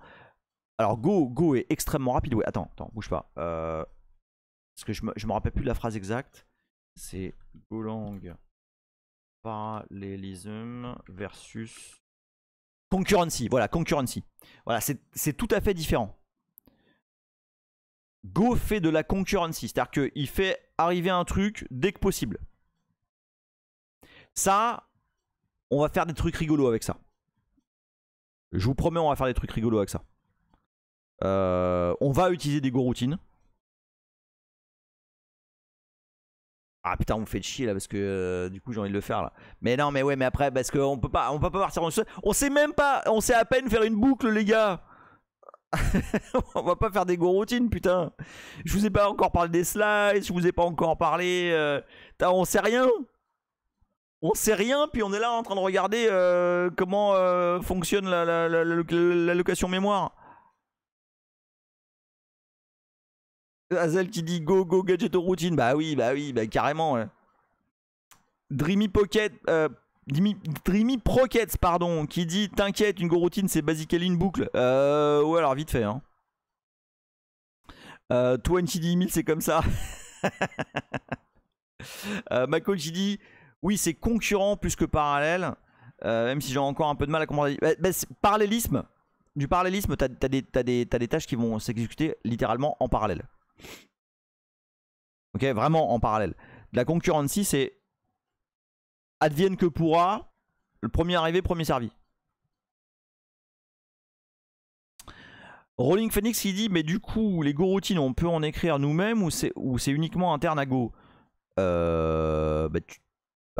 Speaker 1: Alors Go est extrêmement rapide. Ouais, attends, bouge pas. Parce que je me rappelle plus de la phrase exacte. C'est Golang parallélisme versus Concurrency, voilà, concurrency. Voilà, c'est tout à fait différent. Go fait de la concurrency, c'est-à-dire qu'il fait arriver un truc dès que possible. Ça, on va faire des trucs rigolos avec ça. Je vous promets, on va faire des trucs rigolos avec ça. On va utiliser des go routines. Ah putain, on me fait chier là parce que du coup j'ai envie de le faire là. Mais non, mais ouais, mais après parce qu'on peut pas partir en seul. On sait même pas, on sait à peine faire une boucle les gars. On va pas faire des go routines putain. Je vous ai pas encore parlé des slides, je vous ai pas encore parlé. On sait rien. On sait rien, puis on est là en train de regarder comment fonctionne la location mémoire. Azel qui dit go gadget routine. Bah oui, carrément. Ouais. Dreamy Pocket, Dreamy Prockets, pardon, qui dit t'inquiète, une go routine c'est basically une boucle. Ouais, alors vite fait. Hein. 20 000 c'est comme ça. Mako qui dit oui, c'est concurrent plus que parallèle. Même si j'ai encore un peu de mal à comprendre. Parallélisme. Du parallélisme, t'as des tâches qui vont s'exécuter littéralement en parallèle. Ok, vraiment en parallèle. De la concurrency, c'est advienne que pourra, le premier arrivé, premier servi. Rolling Phoenix qui dit mais du coup les go routines on peut en écrire nous-mêmes ou c'est uniquement interne à Go.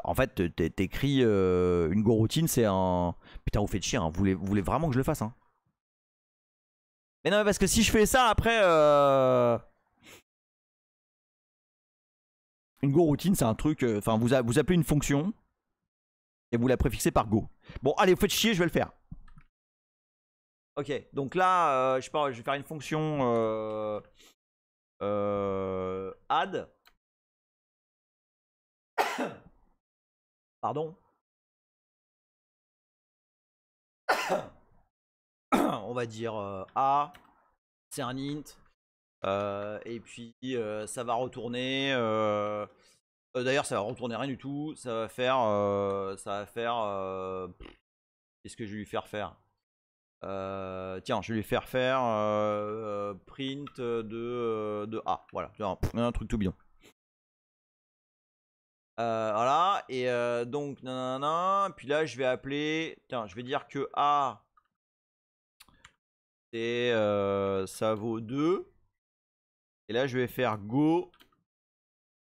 Speaker 1: En fait t'écris une go routine, c'est un... Putain vous faites chier, hein. Vous voulez vraiment que je le fasse hein. Mais non parce que si je fais ça après une go routine c'est un truc, enfin vous appelez une fonction et vous la préfixez par Go. Bon allez vous faites chier, je vais le faire. Ok, donc là, je sais pas, je vais faire une fonction add. Pardon. On va dire A, c'est un int. Et puis ça va retourner. D'ailleurs, ça va retourner rien du tout. Ça va faire. Qu'est-ce que je vais lui faire faire? Tiens, je vais lui faire print de A. Voilà, un truc tout bidon. Voilà, et donc, nanana, puis là, je vais appeler. Tiens, je vais dire que A, c'est ça vaut 2. Et là, je vais faire go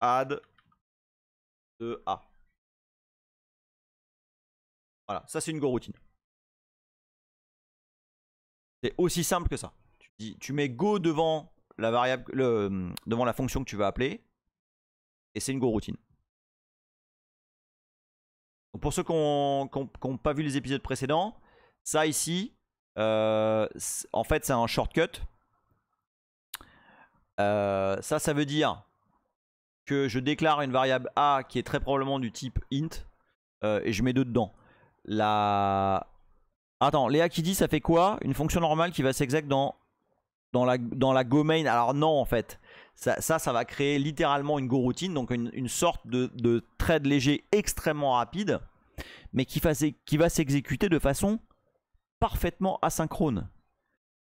Speaker 1: add de A. Voilà, ça, c'est une go routine. C'est aussi simple que ça. Tu mets go devant la variable, devant la fonction que tu vas appeler, et c'est une go routine. Donc pour ceux qui n'ont pas vu les épisodes précédents, ça ici, en fait c'est un shortcut. Ça veut dire que je déclare une variable A qui est très probablement du type int, et je mets 2 dedans. Attends, Léa qui dit ça fait quoi? Une fonction normale qui va s'exécuter dans la go main. Alors non en fait, ça va créer littéralement une go routine, donc une sorte de thread léger extrêmement rapide, mais qui va s'exécuter de façon parfaitement asynchrone.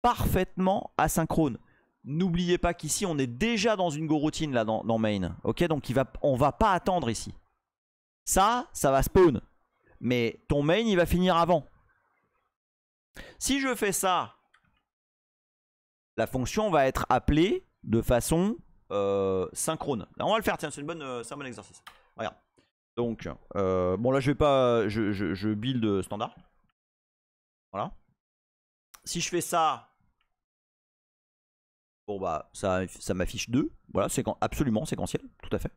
Speaker 1: Parfaitement asynchrone. N'oubliez pas qu'ici on est déjà dans une go routine là dans main. Ok, donc on va pas attendre ici. Ça va spawn. Mais ton main il va finir avant. Si je fais ça, la fonction va être appelée de façon synchrone. Là, on va le faire, tiens, c'est un bon exercice. Regarde. Donc, bon là je vais pas, je build standard. Voilà. Si je fais ça, bon bah ça m'affiche 2. Voilà, c'est absolument séquentiel, tout à fait.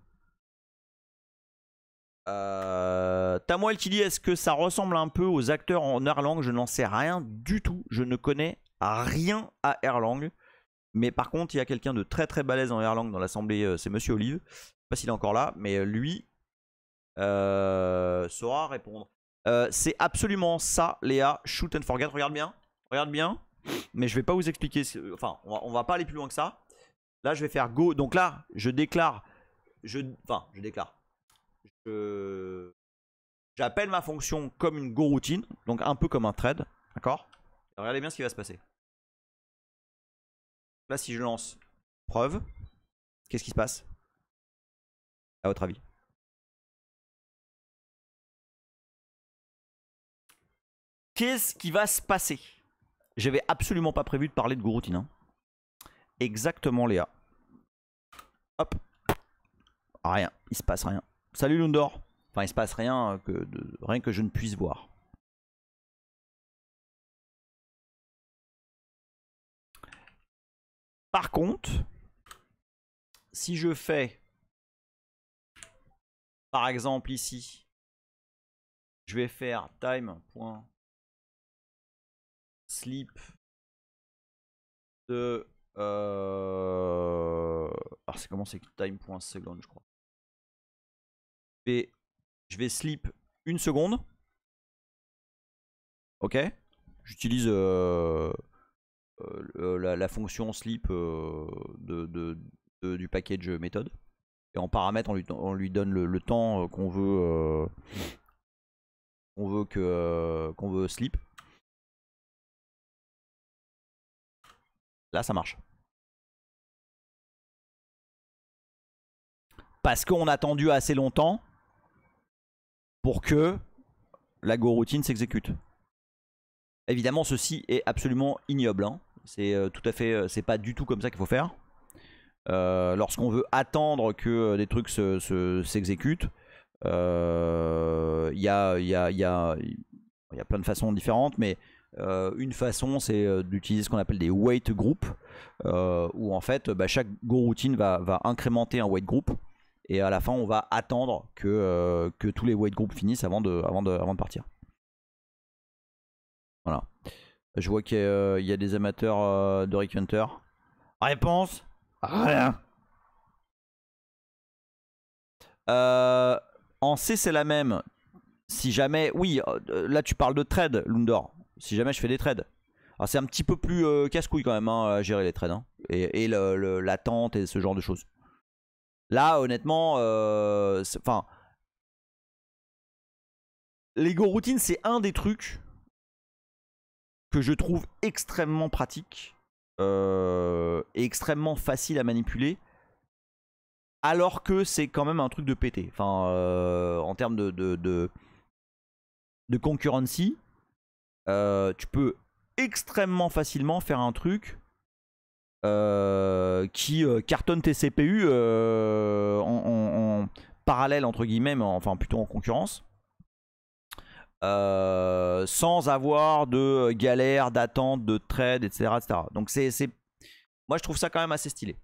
Speaker 1: Tamoil qui dit est-ce que ça ressemble un peu aux acteurs en Erlang? Je n'en sais rien du tout. Je ne connais rien à Erlang. Mais par contre, il y a quelqu'un de très très balèze en Erlang dans l'assemblée, c'est Monsieur Olive. Je sais pas s'il est encore là, mais lui saura répondre. C'est absolument ça, Léa. Shoot and forget. Regarde bien. Mais je vais pas vous expliquer. Enfin, on va pas aller plus loin que ça. Là, je vais faire go. Donc là, je déclare. J'appelle ma fonction comme une go routine, donc un peu comme un thread. D'accord? Regardez bien ce qui va se passer. Là, si je lance preuve, qu'est-ce qui se passe? À votre avis? Qu'est-ce qui va se passer? J'avais absolument pas prévu de parler de goroutine. Hein. Exactement, Léa. Hop. Rien. Il se passe rien. Salut Lundor. Enfin, il se passe rien rien que je ne puisse voir. Par contre, si je fais, par exemple ici, je vais faire time.sleep de... Alors c'est comment c'est time.second je crois. Je vais sleep 1 seconde. Ok. J'utilise la fonction sleep du package méthode. Et en paramètre, on lui donne le temps qu'on veut qu'on veut sleep. Là, ça marche. Parce qu'on a attendu assez longtemps pour que la goroutine s'exécute. Évidemment, ceci est absolument ignoble. Hein. C'est tout à fait, c'est pas du tout comme ça qu'il faut faire. Lorsqu'on veut attendre que des trucs s'exécutent, il y a plein de façons différentes, mais une façon c'est d'utiliser ce qu'on appelle des wait groups, où en fait chaque goroutine va incrémenter un wait group, et à la fin on va attendre que tous les wait groups finissent avant de partir. Voilà. Je vois qu'il y a des amateurs de Rick Hunter. Réponse? Rien. En C c'est la même. Si jamais, oui, là tu parles de trade, Lundor. Si jamais je fais des trades. Alors c'est un petit peu plus casse-couille quand même hein, à gérer les trades. Hein. Et l'attente et ce genre de choses. Là honnêtement, enfin, les goroutines c'est un des trucs que je trouve extrêmement pratique et extrêmement facile à manipuler. Alors que c'est quand même un truc de pété. Enfin, en termes de concurrency, tu peux extrêmement facilement faire un truc qui cartonne tes CPU en parallèle entre guillemets, mais enfin plutôt en concurrence, sans avoir de galère, d'attente, de trade, etc., etc. Donc moi je trouve ça quand même assez stylé.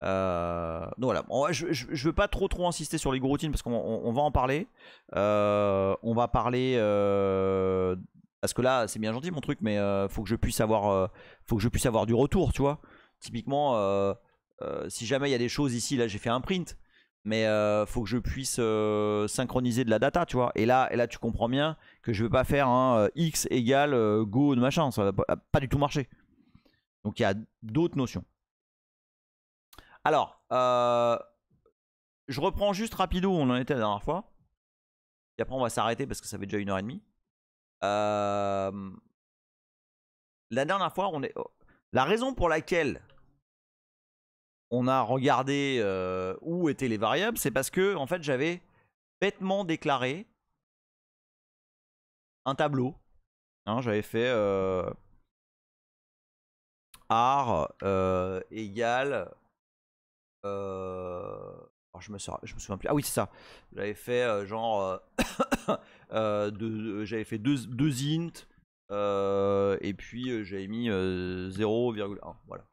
Speaker 1: Donc voilà, je veux pas trop insister sur les goroutines parce qu'on va en parler. On va parler parce que là c'est bien gentil mon truc, mais faut que je puisse avoir du retour, tu vois. Typiquement, si jamais il y a des choses ici, là j'ai fait un print, mais faut que je puisse synchroniser de la data, tu vois. Et là tu comprends bien que je veux pas faire un x égale go de machin, ça va pas du tout marcher. Donc il y a d'autres notions. Alors, je reprends juste rapido où on en était la dernière fois. Et après, on va s'arrêter parce que ça fait déjà 1h30. La dernière fois, la raison pour laquelle on a regardé où étaient les variables, c'est parce que en fait, j'avais bêtement déclaré un tableau. Hein, j'avais fait ar égale alors je me souviens plus. Ah oui, c'est ça. J'avais fait genre j'avais fait deux int et puis j'avais mis 0,1. Voilà.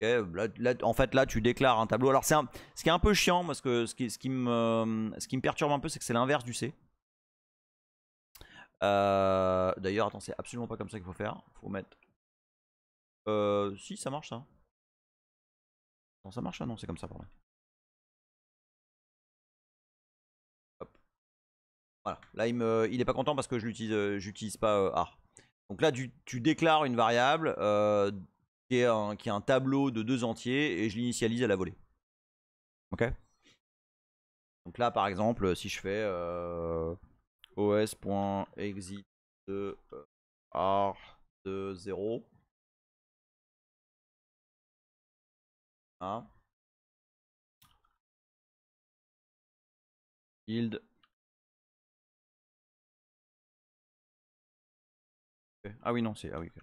Speaker 1: Okay, là, en fait, là, tu déclares un tableau. Alors, ce qui est un peu chiant, parce que ce qui me perturbe un peu, c'est que c'est l'inverse du C. D'ailleurs, attends, c'est absolument pas comme ça qu'il faut faire. Faut mettre. Si, ça marche ça. Non, ça marche ça. Non, c'est comme ça, pardon. Voilà, là il est pas content parce que j'utilise pas AR. Donc là tu déclares une variable qui est un tableau de 2 entiers et je l'initialise à la volée. Ok. Donc là par exemple si je fais os.exit de R de 0. Hein. Yield. Okay. Ah oui, non, c'est. Ah oui. Okay.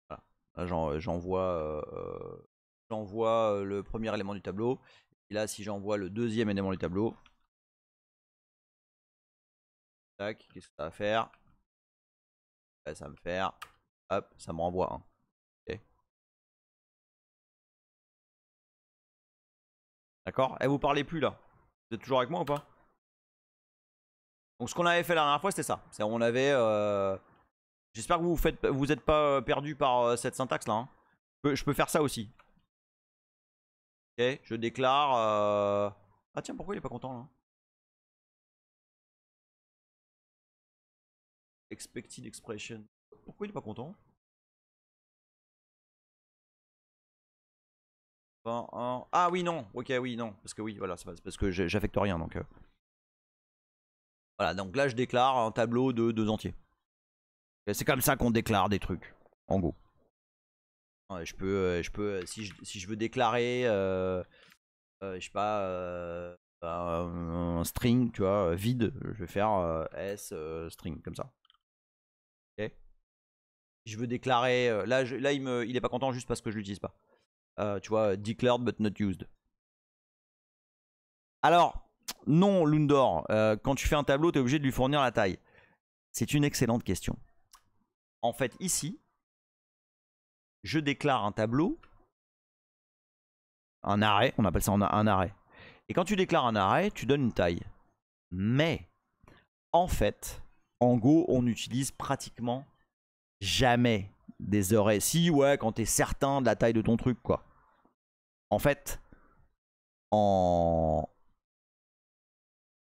Speaker 1: Voilà. Là, j'envoie le premier élément du tableau. Et là, si j'envoie le deuxième élément du tableau. Tac, qu'est-ce que ça va faire? Là, ça va me faire. Hop, ça me renvoie un. Okay. D'accord? Eh, vous parlez plus là. Vous êtes toujours avec moi ou pas? Donc ce qu'on avait fait la dernière fois, c'était ça. On avait. J'espère que vous êtes pas perdu par cette syntaxe là. Hein. Je peux faire ça aussi. Ok, je déclare. Ah tiens, pourquoi il est pas content là? Expected expression. Pourquoi il est pas content? 21. Ah oui, non. Ok, oui, non. Parce que oui, voilà, c'est parce que j'affecte rien donc. Voilà, donc là je déclare un tableau de 2 entiers. C'est comme ça qu'on déclare des trucs, en gros. Ouais, si je veux déclarer, je sais pas, un string, tu vois, vide, je vais faire s string comme ça. Ok. Si je veux déclarer, là il est pas content juste parce que je l'utilise pas. Tu vois, declared but not used. Alors, non, Lundor, quand tu fais un tableau, tu es obligé de lui fournir la taille. C'est une excellente question. En fait, ici, je déclare un tableau, un arrêt, on appelle ça un arrêt. Et quand tu déclares un arrêt, tu donnes une taille. Mais, en fait, en Go, on n'utilise pratiquement jamais des arrêts. Si, ouais, quand tu es certain de la taille de ton truc, quoi. En fait,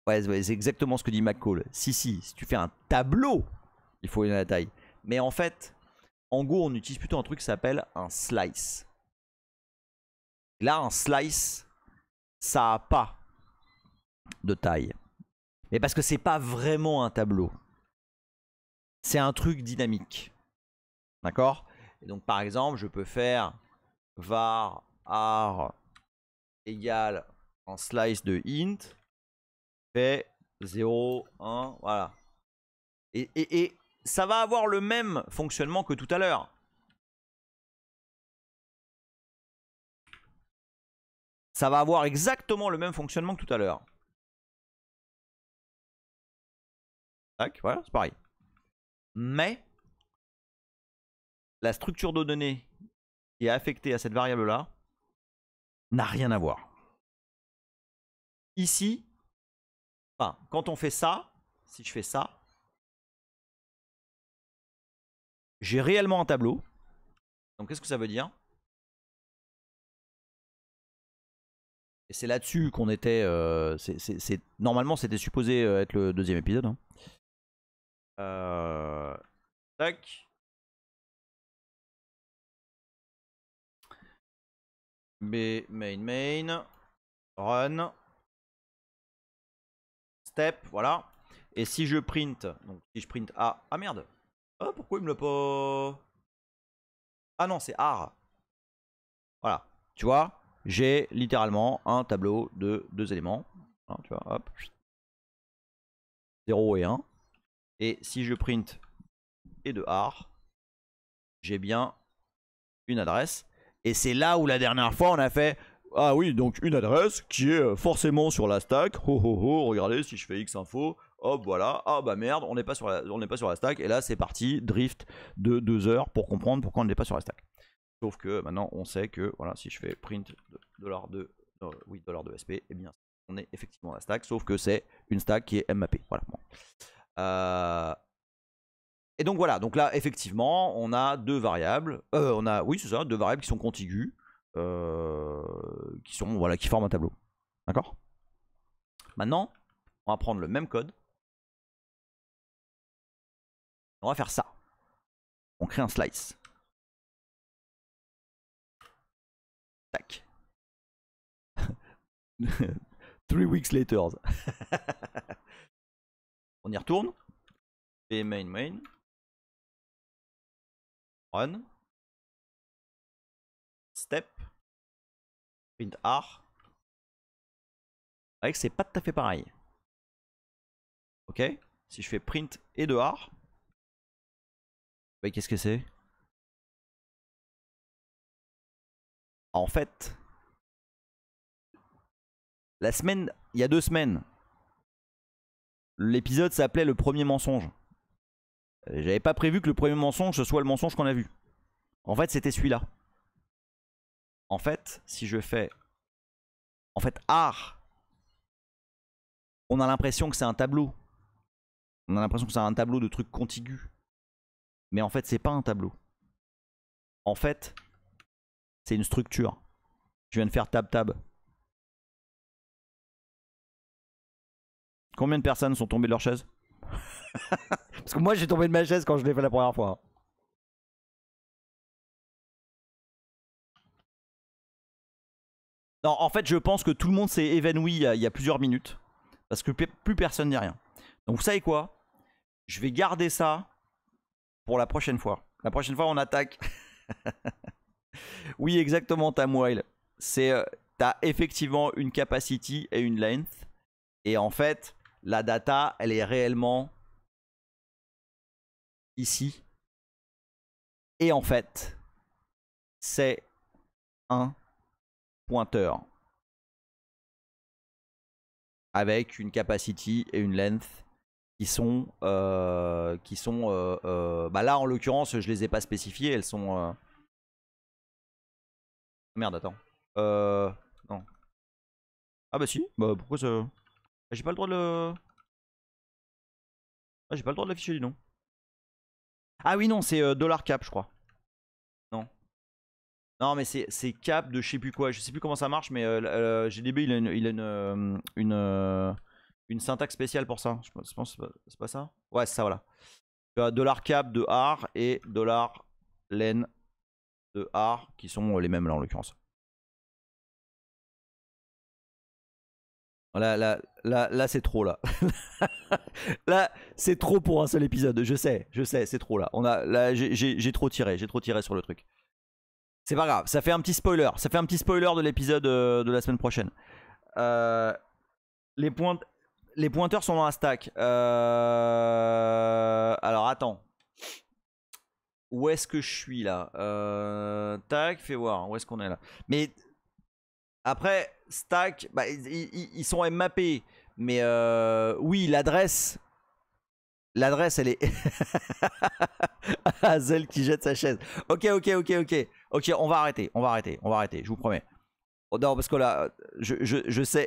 Speaker 1: ouais, c'est exactement ce que dit McCall. Si tu fais un tableau, il faut la taille. Mais en fait, en Go, on utilise plutôt un truc qui s'appelle un slice. Là, un slice, ça n'a pas de taille. Mais parce que c'est pas vraiment un tableau. C'est un truc dynamique. D'accord? Et donc, par exemple, je peux faire var ar égale un slice de int fait 0, 1, voilà. Et ça va avoir le même fonctionnement que tout à l'heure. Ça va avoir exactement le même fonctionnement que tout à l'heure. Tac, voilà, c'est pareil. Mais la structure de données qui est affectée à cette variable-là n'a rien à voir. Ici, enfin, quand on fait ça, si je fais ça, j'ai réellement un tableau. Donc qu'est-ce que ça veut dire? Et c'est là-dessus qu'on était. Normalement, c'était supposé être le deuxième épisode. Hein. Tac. B main run step, voilà. Et si je print, donc si je print A, ah merde. Ah pourquoi il me l'a pas? Ah non, c'est AR. Voilà. Tu vois, j'ai littéralement un tableau de 2 éléments. Hein, tu vois, hop. 0 et 1. Et si je print et de AR, j'ai bien une adresse. Et c'est là où la dernière fois on a fait ah oui, donc une adresse qui est forcément sur la stack. Ho ho ho, regardez si je fais x info, hop voilà, ah bah merde, on n'est pas sur la stack. Et là c'est parti, drift de 2 heures pour comprendre pourquoi on n'est pas sur la stack. Sauf que maintenant on sait que voilà, si je fais print $2, oui, $2sp, et bien on est effectivement à la stack, sauf que c'est une stack qui est mappée. Voilà. Bon. Et donc voilà, donc là effectivement on a deux variables, oui c'est ça, deux variables qui sont contiguës, qui forment un tableau. D'accord? Maintenant, on va prendre le même code. On va faire ça. On crée un slice. Tac. 3 weeks later. On y retourne. Et main. Run. Step. Print R. Avec c'est pas tout à fait pareil. Ok. Si je fais print et de R. Bah, qu'est-ce que c'est? En fait, la semaine, il y a 2 semaines, l'épisode s'appelait le premier mensonge. J'avais pas prévu que le premier mensonge ce soit le mensonge qu'on a vu. En fait, c'était celui-là. En fait, si je fais... En fait, art, on a l'impression que c'est un tableau. On a l'impression que c'est un tableau de trucs contigus. Mais en fait, c'est pas un tableau. En fait, c'est une structure. Je viens de faire tab. Combien de personnes sont tombées de leur chaise? Parce que moi, j'ai tombé de ma chaise quand je l'ai fait la première fois. Non, en fait, je pense que tout le monde s'est évanoui il y a plusieurs minutes. Parce que plus personne n'est rien. Donc, vous savez quoi? Je vais garder ça pour la prochaine fois. La prochaine fois, on attaque. Oui, exactement, Tamwile. C'est, t'as effectivement une capacity et une length. Et en fait, la data, elle est réellement ici. Et en fait, c'est un pointeur avec une capacity et une length qui sont bah là en l'occurrence je les ai pas spécifiées, elles sont merde, attends, non, ah bah si, bah pourquoi ça, j'ai pas le droit de le, ah, j'ai pas le droit de l'afficher, dis donc. Ah oui non, c'est $cap je crois. Non mais c'est cap de je sais plus quoi, je sais plus comment ça marche, mais GDB il a une syntaxe spéciale pour ça. Je pense c'est pas ça. Ouais, c'est ça, voilà. $cap de AR et $len de AR qui sont les mêmes là en l'occurrence. Là c'est trop là. Là c'est trop pour un seul épisode. Je sais, c'est trop là. Là j'ai trop tiré sur le truc. C'est pas grave, ça fait un petit spoiler. Ça fait un petit spoiler de l'épisode de la semaine prochaine. Les pointeurs sont dans la stack. Alors attends. Où est-ce que je suis là? Tac, fais voir. Où est-ce qu'on est là? Mais après, stack, bah, ils sont mappés. Mais oui, l'adresse. L'adresse, elle est. Hazel qui jette sa chaise. Ok, on va arrêter. Je vous promets. Oh non, parce que là, je sais.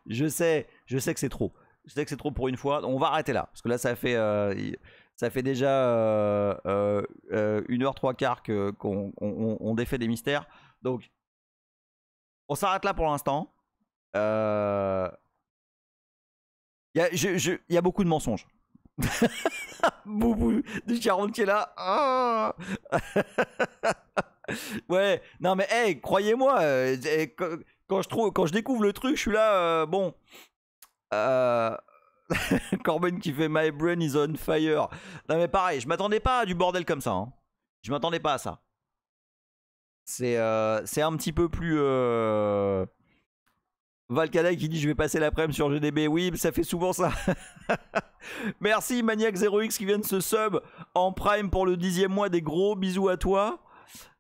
Speaker 1: je sais que c'est trop. Je sais que c'est trop pour une fois. On va arrêter là. Parce que là, ça fait déjà 1h03 qu'on défait des mystères. Donc, on s'arrête là pour l'instant. Il y a beaucoup de mensonges. Boubou du Charon qui est là. Oh ouais, non mais hey, croyez-moi, quand je découvre le truc, je suis là, bon. Corben qui fait My brain is on fire. Non mais pareil, je m'attendais pas à du bordel comme ça. Hein. Je m'attendais pas à ça. C'est un petit peu plus... Valkada qui dit je vais passer l'après-midi sur GDB. Oui, ça fait souvent ça. Merci Maniac0x qui vient de se sub en prime pour le 10e mois. Des gros bisous à toi.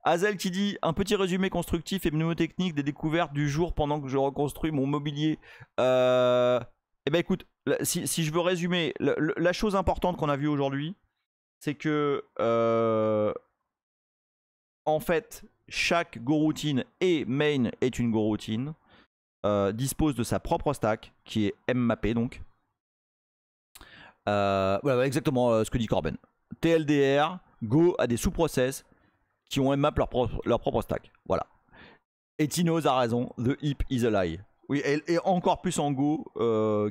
Speaker 1: Hazel qui dit un petit résumé constructif et mnémotechnique des découvertes du jour pendant que je reconstruis mon mobilier. Eh ben écoute, si je veux résumer, la chose importante qu'on a vue aujourd'hui, c'est que en fait, chaque goroutine et main est une goroutine. Dispose de sa propre stack qui est mappée donc. Voilà exactement ce que dit Corben. TLDR, Go a des sous-process qui ont mmap leur propre stack. Voilà. Et Tinoz a raison, the heap is a lie. Oui, et encore plus en Go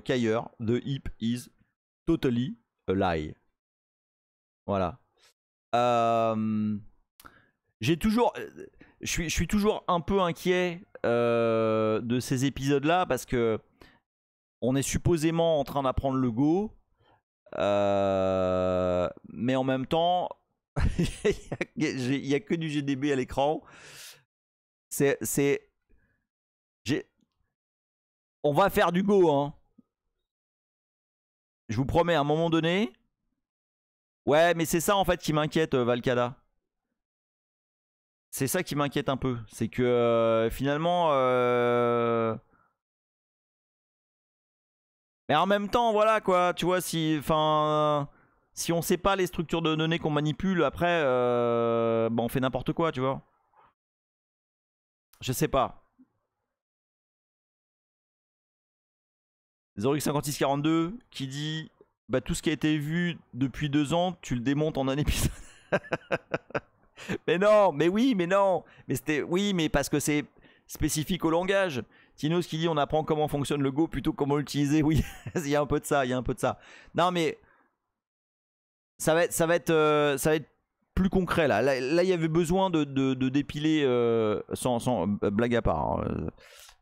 Speaker 1: qu'ailleurs, the heap is totally a lie. Voilà. Je suis toujours un peu inquiet de ces épisodes là parce que on est supposément en train d'apprendre le Go Mais en même temps, il n'y a que du GDB à l'écran. On va faire du Go, hein. Je vous promets, à un moment donné. Ouais, mais c'est ça en fait qui m'inquiète, Valkada. C'est ça qui m'inquiète un peu. C'est que finalement. Mais en même temps, voilà quoi. Tu vois, si on sait pas les structures de données qu'on manipule, après, on fait n'importe quoi, tu vois. Je sais pas. Zorix5642 qui dit bah, tout ce qui a été vu depuis 2 ans, tu le démontes en un épisode. Mais non, mais oui, mais non. Mais c'était oui, mais parce que c'est spécifique au langage. Tinos qui dit on apprend comment fonctionne le Go plutôt que comment l'utiliser. Oui, il y a un peu de ça, il y a un peu de ça. Non mais ça va être plus concret là. Là, il y avait besoin de dépiler sans blague à part. Hein,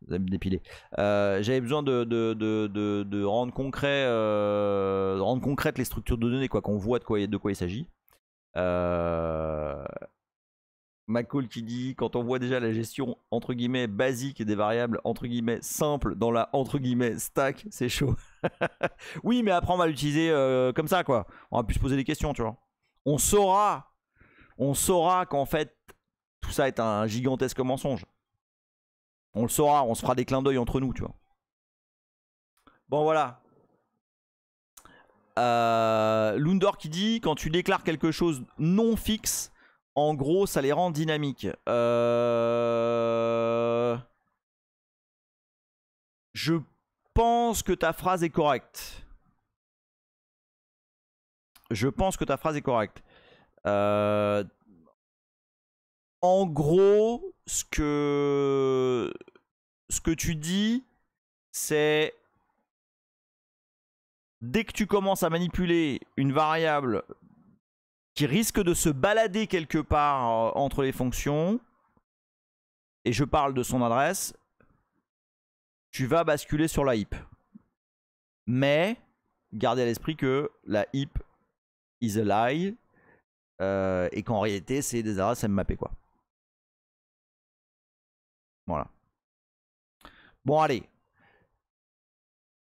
Speaker 1: dépiler. J'avais besoin de rendre concret, rendre concrètes les structures de données, quoi, qu'on voit de quoi il s'agit. McCall qui dit quand on voit déjà la gestion entre guillemets basique des variables entre guillemets simples dans la entre guillemets stack, c'est chaud. Oui, mais après on va l'utiliser comme ça, quoi. On va plus se poser des questions, tu vois. On saura qu'en fait tout ça est un gigantesque mensonge. On le saura, on se fera des clins d'œil entre nous, tu vois. Bon, voilà. Lundor qui dit quand tu déclares quelque chose non fixe, en gros, ça les rend dynamiques. Je pense que ta phrase est correcte. En gros, ce que tu dis, c'est dès que tu commences à manipuler une variable qui risque de se balader quelque part entre les fonctions, et je parle de son adresse, tu vas basculer sur la heap. Mais gardez à l'esprit que la heap is a lie et qu'en réalité c'est des adresses MMAP, quoi. Voilà. Bon, allez.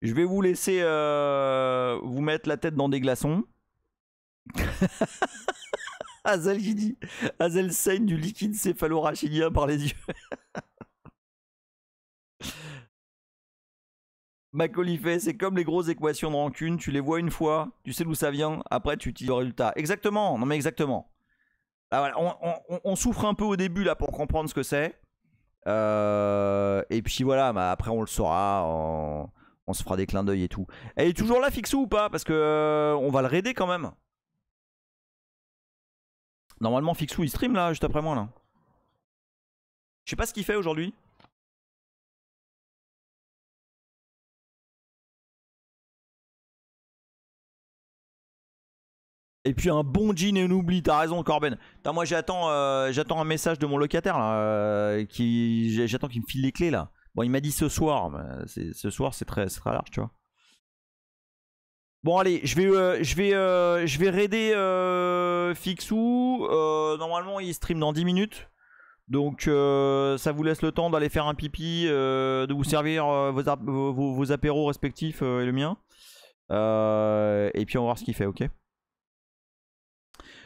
Speaker 1: Je vais vous laisser vous mettre la tête dans des glaçons. Hazel qui dit Hazel saigne du liquide céphalorachidien par les yeux. Macaulay fait c'est comme les grosses équations de rancune, tu les vois une fois, tu sais d'où ça vient, après tu utilises le résultat. Exactement, non mais exactement. Ah, voilà, on souffre un peu au début là pour comprendre ce que c'est. Et puis voilà, bah, après on le saura, on se fera des clins d'œil et tout. Elle est toujours là, Fixou, ou pas? Parce que on va le raider quand même. Normalement, Fixou il stream là, juste après moi là. Je sais pas ce qu'il fait aujourd'hui. Et puis un bon jean et un oubli, t'as raison Corben. Putain, moi j'attends un message de mon locataire là, j'attends qu'il me file les clés là. Bon, il m'a dit ce soir, mais ce soir c'est très large, tu vois. Bon allez, je vais raider Fixou. Normalement il stream dans 10 minutes. Donc ça vous laisse le temps d'aller faire un pipi, de vous servir vos apéros respectifs et le mien. Et puis on va voir ce qu'il fait, ok?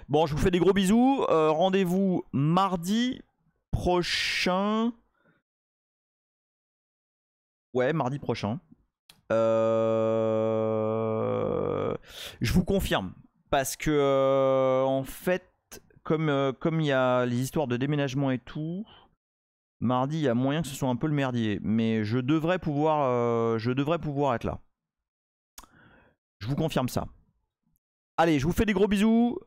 Speaker 1: Bon, je vous fais des gros bisous. Rendez-vous mardi prochain. Ouais, mardi prochain. Je vous confirme. Parce que, en fait, comme il y a les histoires de déménagement et tout, mardi, il y a moyen que ce soit un peu le merdier. Mais je devrais pouvoir être là. Je vous confirme ça. Allez, je vous fais des gros bisous.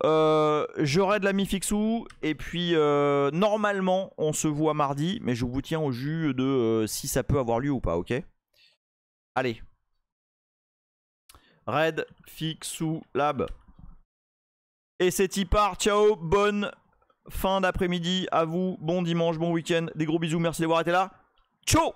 Speaker 1: J'aurai de l'ami Fixou. Et puis, normalement, on se voit mardi. Mais je vous tiens au jus de si ça peut avoir lieu ou pas, ok? Allez. Red, Fixou, Lab. Et c'est y part. Ciao, bonne fin d'après-midi à vous. Bon dimanche, bon week-end. Des gros bisous, merci d'avoir été là. Ciao!